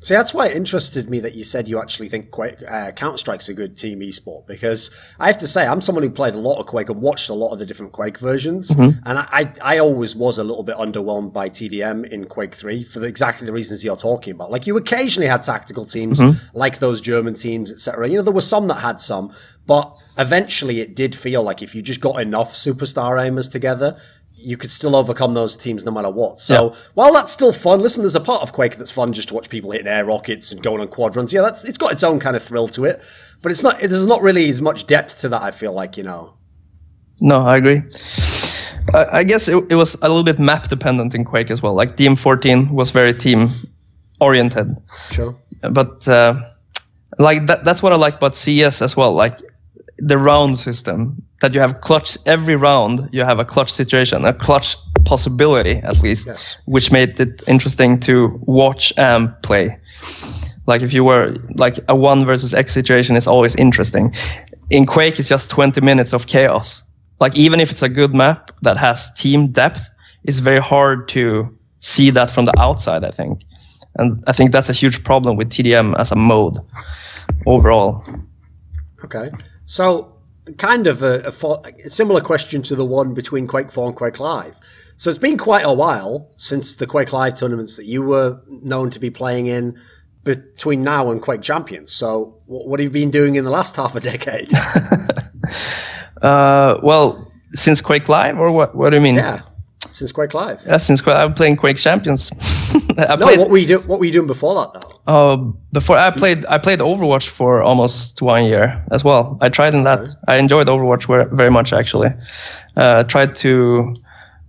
A: See, that's why it interested me that you said you actually think Counter-Strike's a good team esport, because I have to say, I'm someone who played a lot of Quake and watched a lot of the different Quake versions, and I always was a little bit underwhelmed by TDM in Quake 3 for exactly the reasons you're talking about. Like, you occasionally had tactical teams, like those German teams, etc. You know, there were some that had some, but eventually it did feel like if you just got enough superstar aimers together, you could still overcome those teams no matter what. So while that's still fun, listen, there's a part of Quake that's fun just to watch people hitting air rockets and going on quad runs. Yeah, it's got its own kind of thrill to it, but there's not really as much depth to that, I feel like, you know.
B: No, I agree. I guess it was a little bit map dependent in Quake as well. Like, DM14 was very team oriented. Sure. But like that's what I like about CS as well. Like, the round system, that you have clutch every round, you have a clutch situation, a clutch possibility at least, which made it interesting to watch and play. Like, if you were like a 1 versus X situation is always interesting. In Quake, it's just 20 minutes of chaos. Like, even if it's a good map that has team depth, it's very hard to see that from the outside, I think. And I think that's a huge problem with TDM as a mode overall.
A: Okay. So, kind of a similar question to the one between Quake 4 and QuakeLive. So it's been quite a while since the QuakeLive tournaments that you were known to be playing in between now and Quake Champions. So what have you been doing in the last half a decade?
B: Well, since QuakeLive, or what do you mean?
A: Yeah, since QuakeLive.
B: Yeah, since I'm playing Quake Champions.
A: What were you doing before that though?
B: Before I played Overwatch for almost 1 year as well. I tried in that. I enjoyed Overwatch very much, actually. Tried to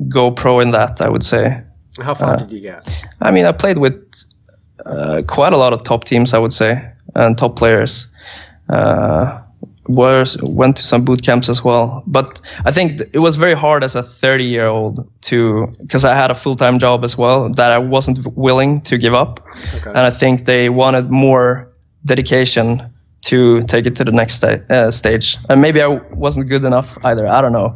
B: go pro in that, I would say.
A: How far did you get?
B: I mean, I played with quite a lot of top teams, I would say, and top players. Went to some boot camps as well. But I think it was very hard as a 30-year-old because I had a full-time job as well that I wasn't willing to give up. Okay. And I think they wanted more dedication to take it to the next stage. And maybe I wasn't good enough either. I don't know.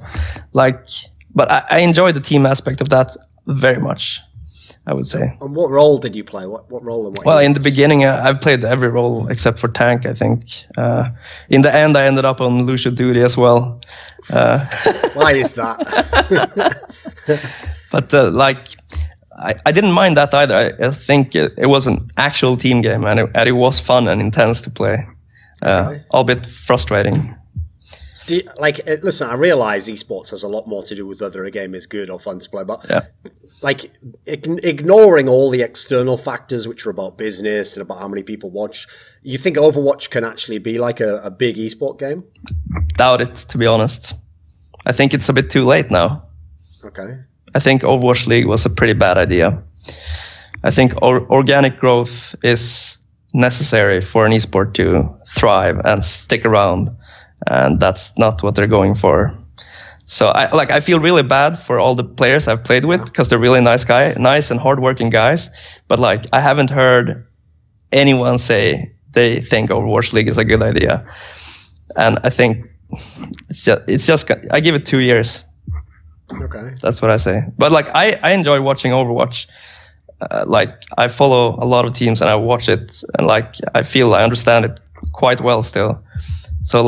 B: But I enjoyed the team aspect of that very much, I would say.
A: And what role did you play? What role and what?
B: Well, in the beginning, I've played every role except for tank, I think. In the end, I ended up on Lucio duty as well.
A: Why is that?
B: But I didn't mind that either. I think it was an actual team game, and it was fun and intense to play. Okay. Albeit frustrating.
A: Listen, I realize esports has a lot more to do with whether a game is good or fun to play, but ignoring all the external factors which are about business and about how many people watch, you think Overwatch can actually be like a big esport game?
B: Doubt it, to be honest. I think it's a bit too late now.
A: Okay.
B: I think Overwatch League was a pretty bad idea. I think organic growth is necessary for an esport to thrive and stick around. And that's not what they're going for. So I feel really bad for all the players I've played with because they're really nice and hardworking guys. But I haven't heard anyone say they think Overwatch League is a good idea. And I think it's just I give it 2 years.
A: Okay,
B: that's what I say. But I enjoy watching Overwatch. I follow a lot of teams and I watch it, and I feel I understand it quite well still. So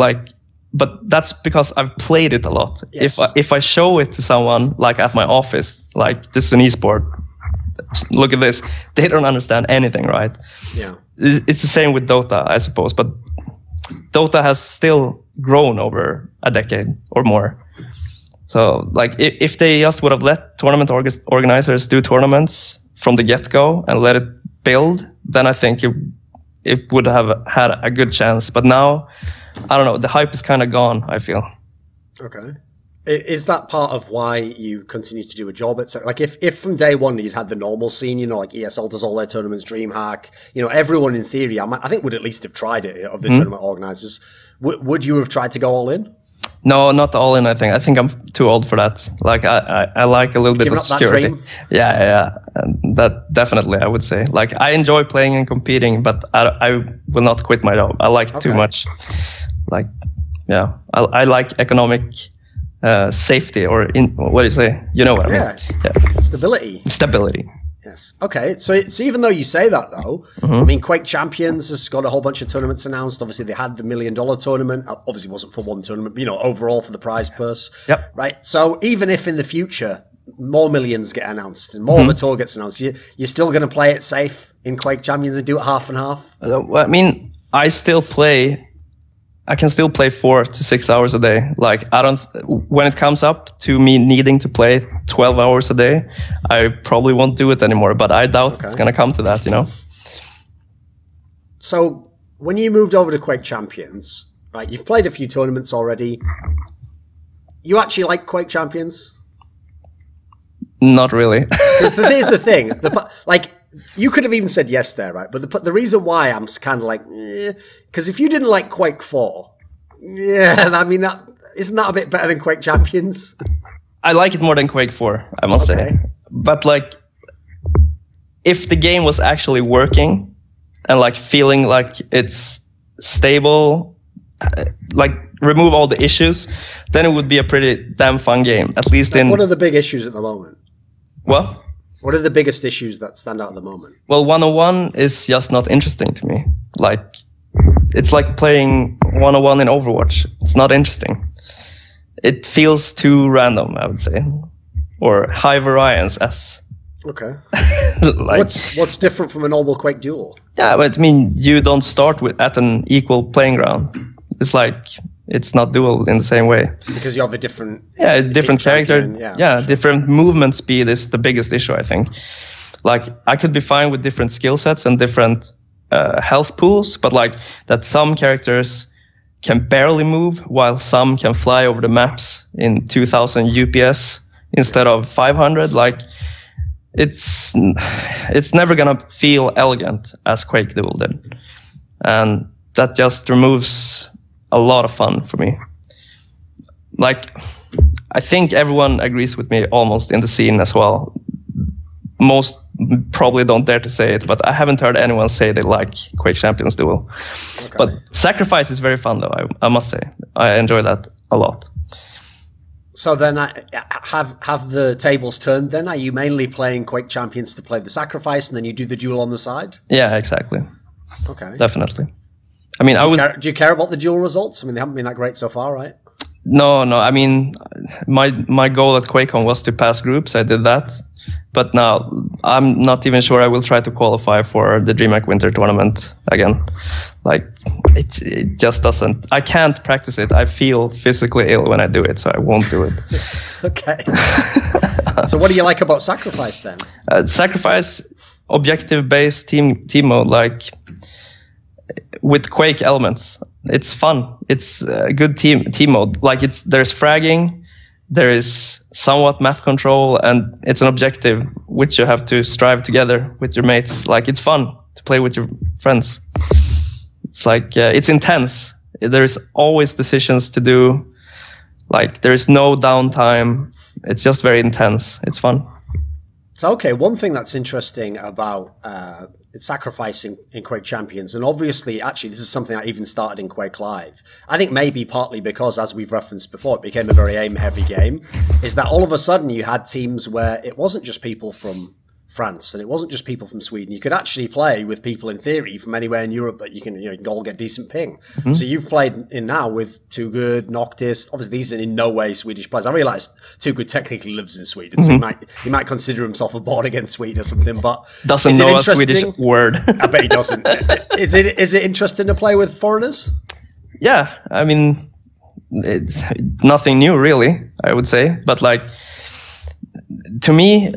B: but that's because I've played it a lot. Yes. If I show it to someone at my office, this is an esport, look at this, they don't understand anything, right?
A: Yeah.
B: It's the same with Dota, I suppose, but Dota has still grown over a decade or more. So if they just would have let tournament organizers do tournaments from the get-go and let it build, then I think it would have had a good chance. But now, I don't know, the hype is kind of gone, I feel.
A: Okay. Is that part of why you continue to do a job? If from day one you'd had the normal scene, ESL does all their tournaments, DreamHack, everyone in theory, I think would at least have tried it, of the tournament organizers. Would you have tried to go all in?
B: No, not all in, I think. I think I'm too old for that. I like a little bit of security.
A: That dream?
B: Yeah. And that definitely, I would say. I enjoy playing and competing, but I will not quit my job. I like it too much. I like economic safety, or what do you say? You know what I mean?
A: Yeah. Stability. Yes. Okay. So even though you say that, though, I mean, Quake Champions has got a whole bunch of tournaments announced. Obviously, they had the $1 million tournament. Obviously, it wasn't for one tournament, but, overall for the prize purse.
B: Yep.
A: Right. So even if in the future more millions get announced and more of a tour gets announced, you're still going to play it safe in Quake Champions and do it half and half?
B: I mean, I can still play 4 to 6 hours a day. When it comes up to me needing to play 12 hours a day, I probably won't do it anymore, but I doubt it's going to come to that,
A: So when you moved over to Quake Champions, right, you've played a few tournaments already. You actually like Quake Champions?
B: Not really.
A: Because here's the thing. You could have even said yes there, right? But the reason why I'm kind of because if you didn't like Quake 4, I mean, isn't that a bit better than Quake Champions?
B: I like it more than Quake 4, I must say. But if the game was actually working and feeling like it's stable, remove all the issues, then it would be a pretty damn fun game. At least
A: What are the big issues at the moment?
B: What?
A: What are the biggest issues that stand out at the moment?
B: Well, 101 is just not interesting to me. It's like playing 101 in Overwatch. It's not interesting. It feels too random, I would say. Or high variance, as...
A: Okay. What's different from a normal Quake duel?
B: Yeah, but I mean, you don't start at an equal playing ground. It's not duel in the same way.
A: Because you have a different...
B: Yeah, different character. Different movement speed is the biggest issue, I think. I could be fine with different skill sets and different health pools, but that some characters can barely move while some can fly over the maps in 2000 UPS instead of 500. Like, it's never gonna feel elegant as Quake Duel did, and that just removes a lot of fun for me. Like, I think everyone agrees with me almost in the scene as well. Most probably don't dare to say it, but I haven't heard anyone say they like Quake Champions Duel. Okay. But Sacrifice is very fun, though, I must say. I enjoy that a lot.
A: So then, have the tables turned then? Are you mainly playing Quake Champions to play the Sacrifice, and then you do the duel on the side?
B: Yeah, exactly.
A: Okay.
B: Definitely. I mean,
A: do you care about the duel results? I mean, they haven't been that great so far, right?
B: No. I mean, my goal at QuakeCon was to pass groups. I did that. But now I'm not even sure I will try to qualify for the DreamHack Winter Tournament again. Like, it just doesn't. I can't practice it. I feel physically ill when I do it, so I won't do it.
A: Okay. So what do you like about Sacrifice then?
B: Sacrifice, objective-based team mode, like with Quake elements. It's fun. It's a good team mode. Like, there's fragging. There is somewhat map control, and it's an objective which you have to strive together with your mates. Like, it's fun to play with your friends. It's like, it's intense. There's always decisions to do. Like, there is no downtime. It's just very intense. It's fun.
A: So, okay, one thing that's interesting about sacrificing in Quake Champions, and obviously, actually, this is something that even started in QuakeLive. I think maybe partly because, as we've referenced before, it became a very aim-heavy game, is that all of a sudden you had teams where it wasn't just people from France and it wasn't just people from Sweden. You could actually play with people, in theory, from anywhere in Europe that you can all get decent ping. Mm-hmm. So you've played in now with Too Good, Noctis. Obviously, these are in no way Swedish players. I realised Too Good technically lives in Sweden, mm-hmm. so he might consider himself a born again Swede or something, but
B: doesn't know a Swedish word.
A: I bet he doesn't. Is it interesting to play with foreigners?
B: Yeah, I mean, it's nothing new, really, I would say. But like, to me,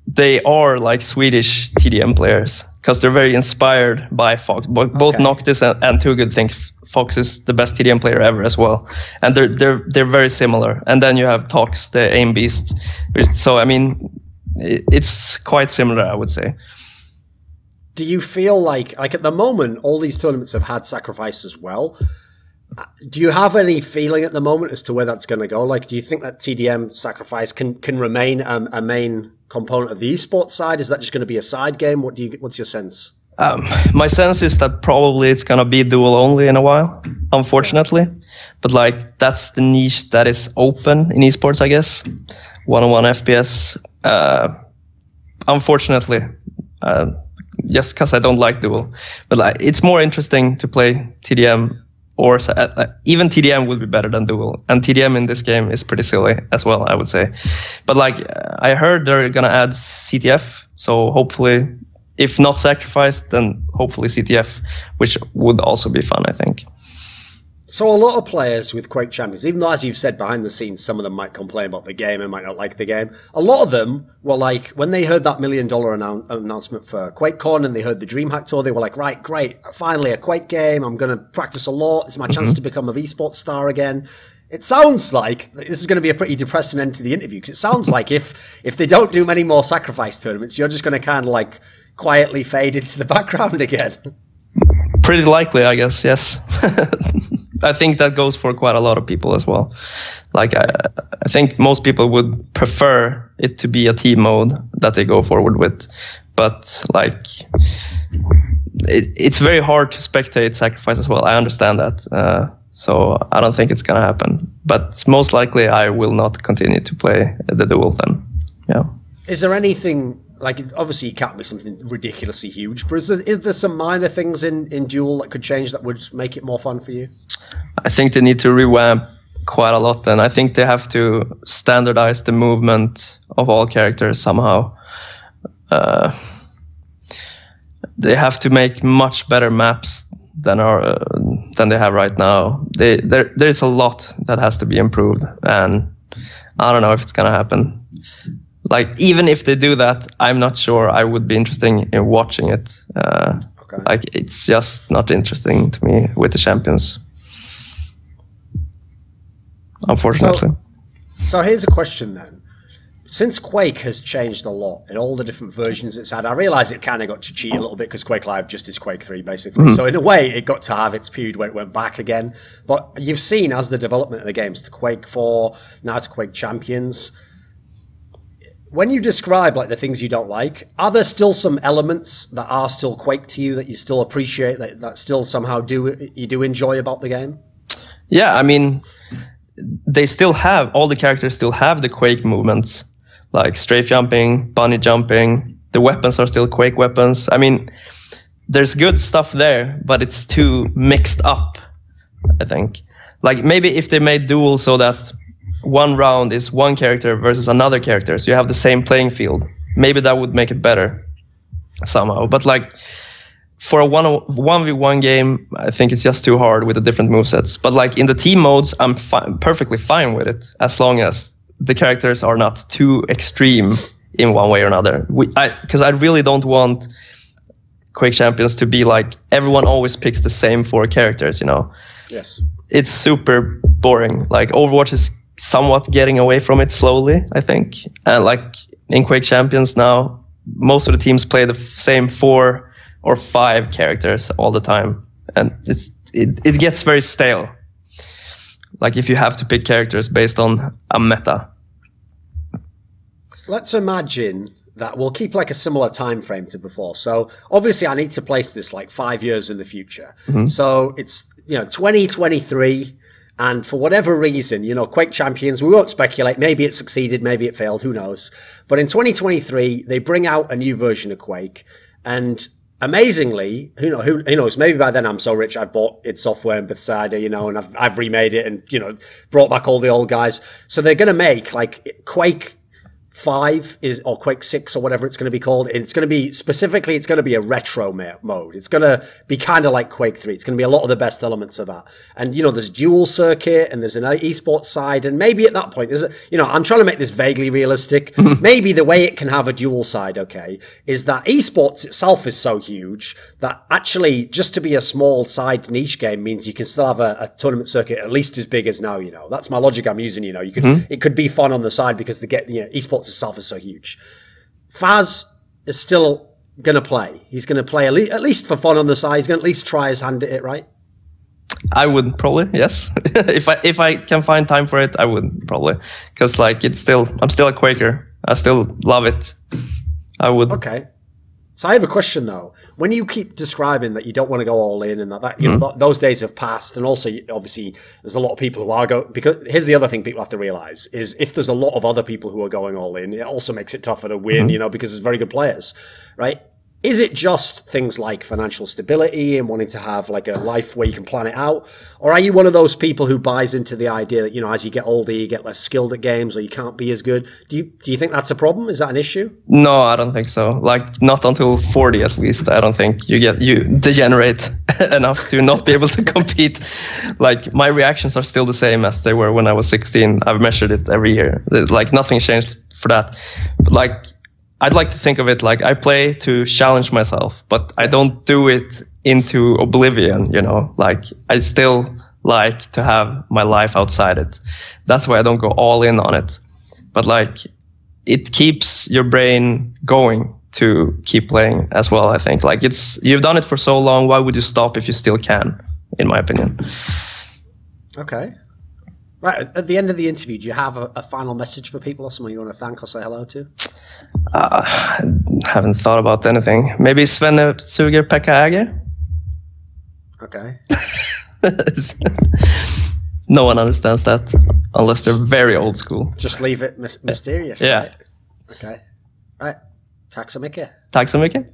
B: they are like Swedish TDM players because they're very inspired by Fox. Both Noctis and Too Good think Fox is the best TDM player ever as well, and they're very similar. And then you have Tox, the aim beast. So I mean, it's quite similar, I would say.
A: Do you feel like at the moment all these tournaments have had Sacrifice as well? Do you have any feeling at the moment as to where that's going to go? Like, do you think that TDM Sacrifice can remain a main component of the esports side? Is that just going to be a side game? What's your sense?
B: My sense is that probably it's going to be duel only in a while, unfortunately. Yeah. But like, that's the niche that is open in esports, I guess. One-on-one FPS. Unfortunately, just because I don't like duel. But like, it's more interesting to play TDM. Or even TDM would be better than duel, and TDM in this game is pretty silly as well, I would say. But like, I heard they're gonna add CTF, so hopefully, if not Sacrifice, then hopefully CTF, which would also be fun, I think.
A: So a lot of players with Quake Champions, even though, as you've said, behind the scenes, some of them might complain about the game and might not like the game. A lot of them were like, when they heard that $1 million announcement for QuakeCon and they heard the DreamHack Tour, they were like, right, great, finally a Quake game. I'm going to practice a lot. It's my chance to become an esports star again. It sounds like this is going to be a pretty depressing end to the interview, because it sounds like if they don't do many more Sacrifice tournaments, you're just going to kind of like quietly fade into the background again.
B: Pretty likely, I guess, yes. I think that goes for quite a lot of people as well. Like, I think most people would prefer it to be a team mode that they go forward with. But like, it's very hard to spectate Sacrifice as well. I understand that. So I don't think it's going to happen. But most likely I will not continue to play the duel then. Yeah.
A: Is there anything... Like, obviously, it can't be something ridiculously huge, but is there some minor things in duel that could change that would make it more fun for you?
B: I think they need to revamp quite a lot, and I think they have to standardize the movement of all characters somehow. They have to make much better maps than they have right now. There's a lot that has to be improved, and I don't know if it's gonna happen. Like, even if they do that, I'm not sure I would be interested in watching it. Okay. Like, it's just not interesting to me with the champions, unfortunately.
A: So here's a question then. since Quake has changed a lot in all the different versions it's had, I realise it kind of got to cheat a little bit because QuakeLive just is Quake 3, basically. So in a way, it got to have its period where it went back again. But you've seen, as the development of the games, to Quake 4, now to Quake Champions, when you describe like the things you don't like, are there still some elements that are still Quake to you that you still appreciate, that still somehow you do enjoy about the game?
B: Yeah, I mean, they still have, all the characters still have the Quake movements, like strafe jumping, bunny jumping. The weapons are still Quake weapons. I mean, there's good stuff there, but it's too mixed up, I think. Like maybe if they made duel so that one round is one character versus another character, so you have the same playing field, maybe that would make it better somehow. But like for a 1v1 game, I think it's just too hard with the different movesets. But like in the team modes, I'm perfectly fine with it, as long as the characters are not too extreme in one way or another. Because I really don't want Quake Champions to be like everyone always picks the same 4 characters, you know?
A: Yes.
B: It's super boring. Like Overwatch is somewhat getting away from it slowly, I think. And like in Quake Champions now, most of the teams play the same 4 or 5 characters all the time, and it gets very stale. Like if you have to pick characters based on a meta. Let's
A: imagine that we'll keep like a similar time frame to before. So obviously I need to place this like 5 years in the future. So it's 2023. And for whatever reason, Quake Champions, we won't speculate. Maybe it succeeded, maybe it failed, who knows. But in 2023, they bring out a new version of Quake. And amazingly, who knows, maybe by then I'm so rich I've bought id Software and Bethesda, and I've remade it and, brought back all the old guys. So they're going to make like Quake 5 or Quake 6 or whatever it's going to be called. It's going to be specifically, it's going to be a retro mode. It's going to be kind of like Quake 3. It's going to be a lot of the best elements of that. And, there's dual circuit and there's an esports side. And maybe at that point, I'm trying to make this vaguely realistic. Maybe the way it can have a dual side, okay, is that esports itself is so huge that actually just to be a small side niche game means you can still have a tournament circuit at least as big as now, That's my logic I'm using, It could be fun on the side because esports itself is so huge. Fazz is still going to play. He's going to play at least for fun on the side. He's going to at least try his hand at it, right?
B: I would probably, yes. if I can find time for it, I would probably. Because like I'm still a Quaker. I still love it. I would.
A: Okay. So I have a question though. When you keep describing that you don't want to go all in and that those days have passed, and also obviously there's a lot of people who are going, because here's the other thing people have to realize is if there's a lot of other people who are going all in, it also makes it tougher to win, because there's very good players, right? Is it just things like financial stability and wanting to have like a life where you can plan it out? Or are you one of those people who buys into the idea that, as you get older, you get less skilled at games or you can't be as good? Do you think that's a problem? Is that an issue?
B: No, I don't think so. Like not until 40 at least. I don't think you degenerate enough to not be able to compete. Like my reactions are still the same as they were when I was 16. I've measured it every year. Like nothing changed for that. But like, I'd like to think of it like I play to challenge myself, but I don't do it into oblivion, Like I still like to have my life outside it. That's why I don't go all in on it. But like it keeps your brain going to keep playing as well, I think. Like you've done it for so long, why would you stop if you still can, in my opinion?
A: Okay. Right, at the end of the interview, do you have a final message for people or someone you want to thank or say hello to?
B: I haven't thought about anything. Maybe Svenne suger Pekka äger?
A: Okay.
B: No one understands that unless they're very old school.
A: Just leave it mysterious.
B: Yeah.
A: Right? Okay. Right. Tack så mycket.
B: Tack så mycket.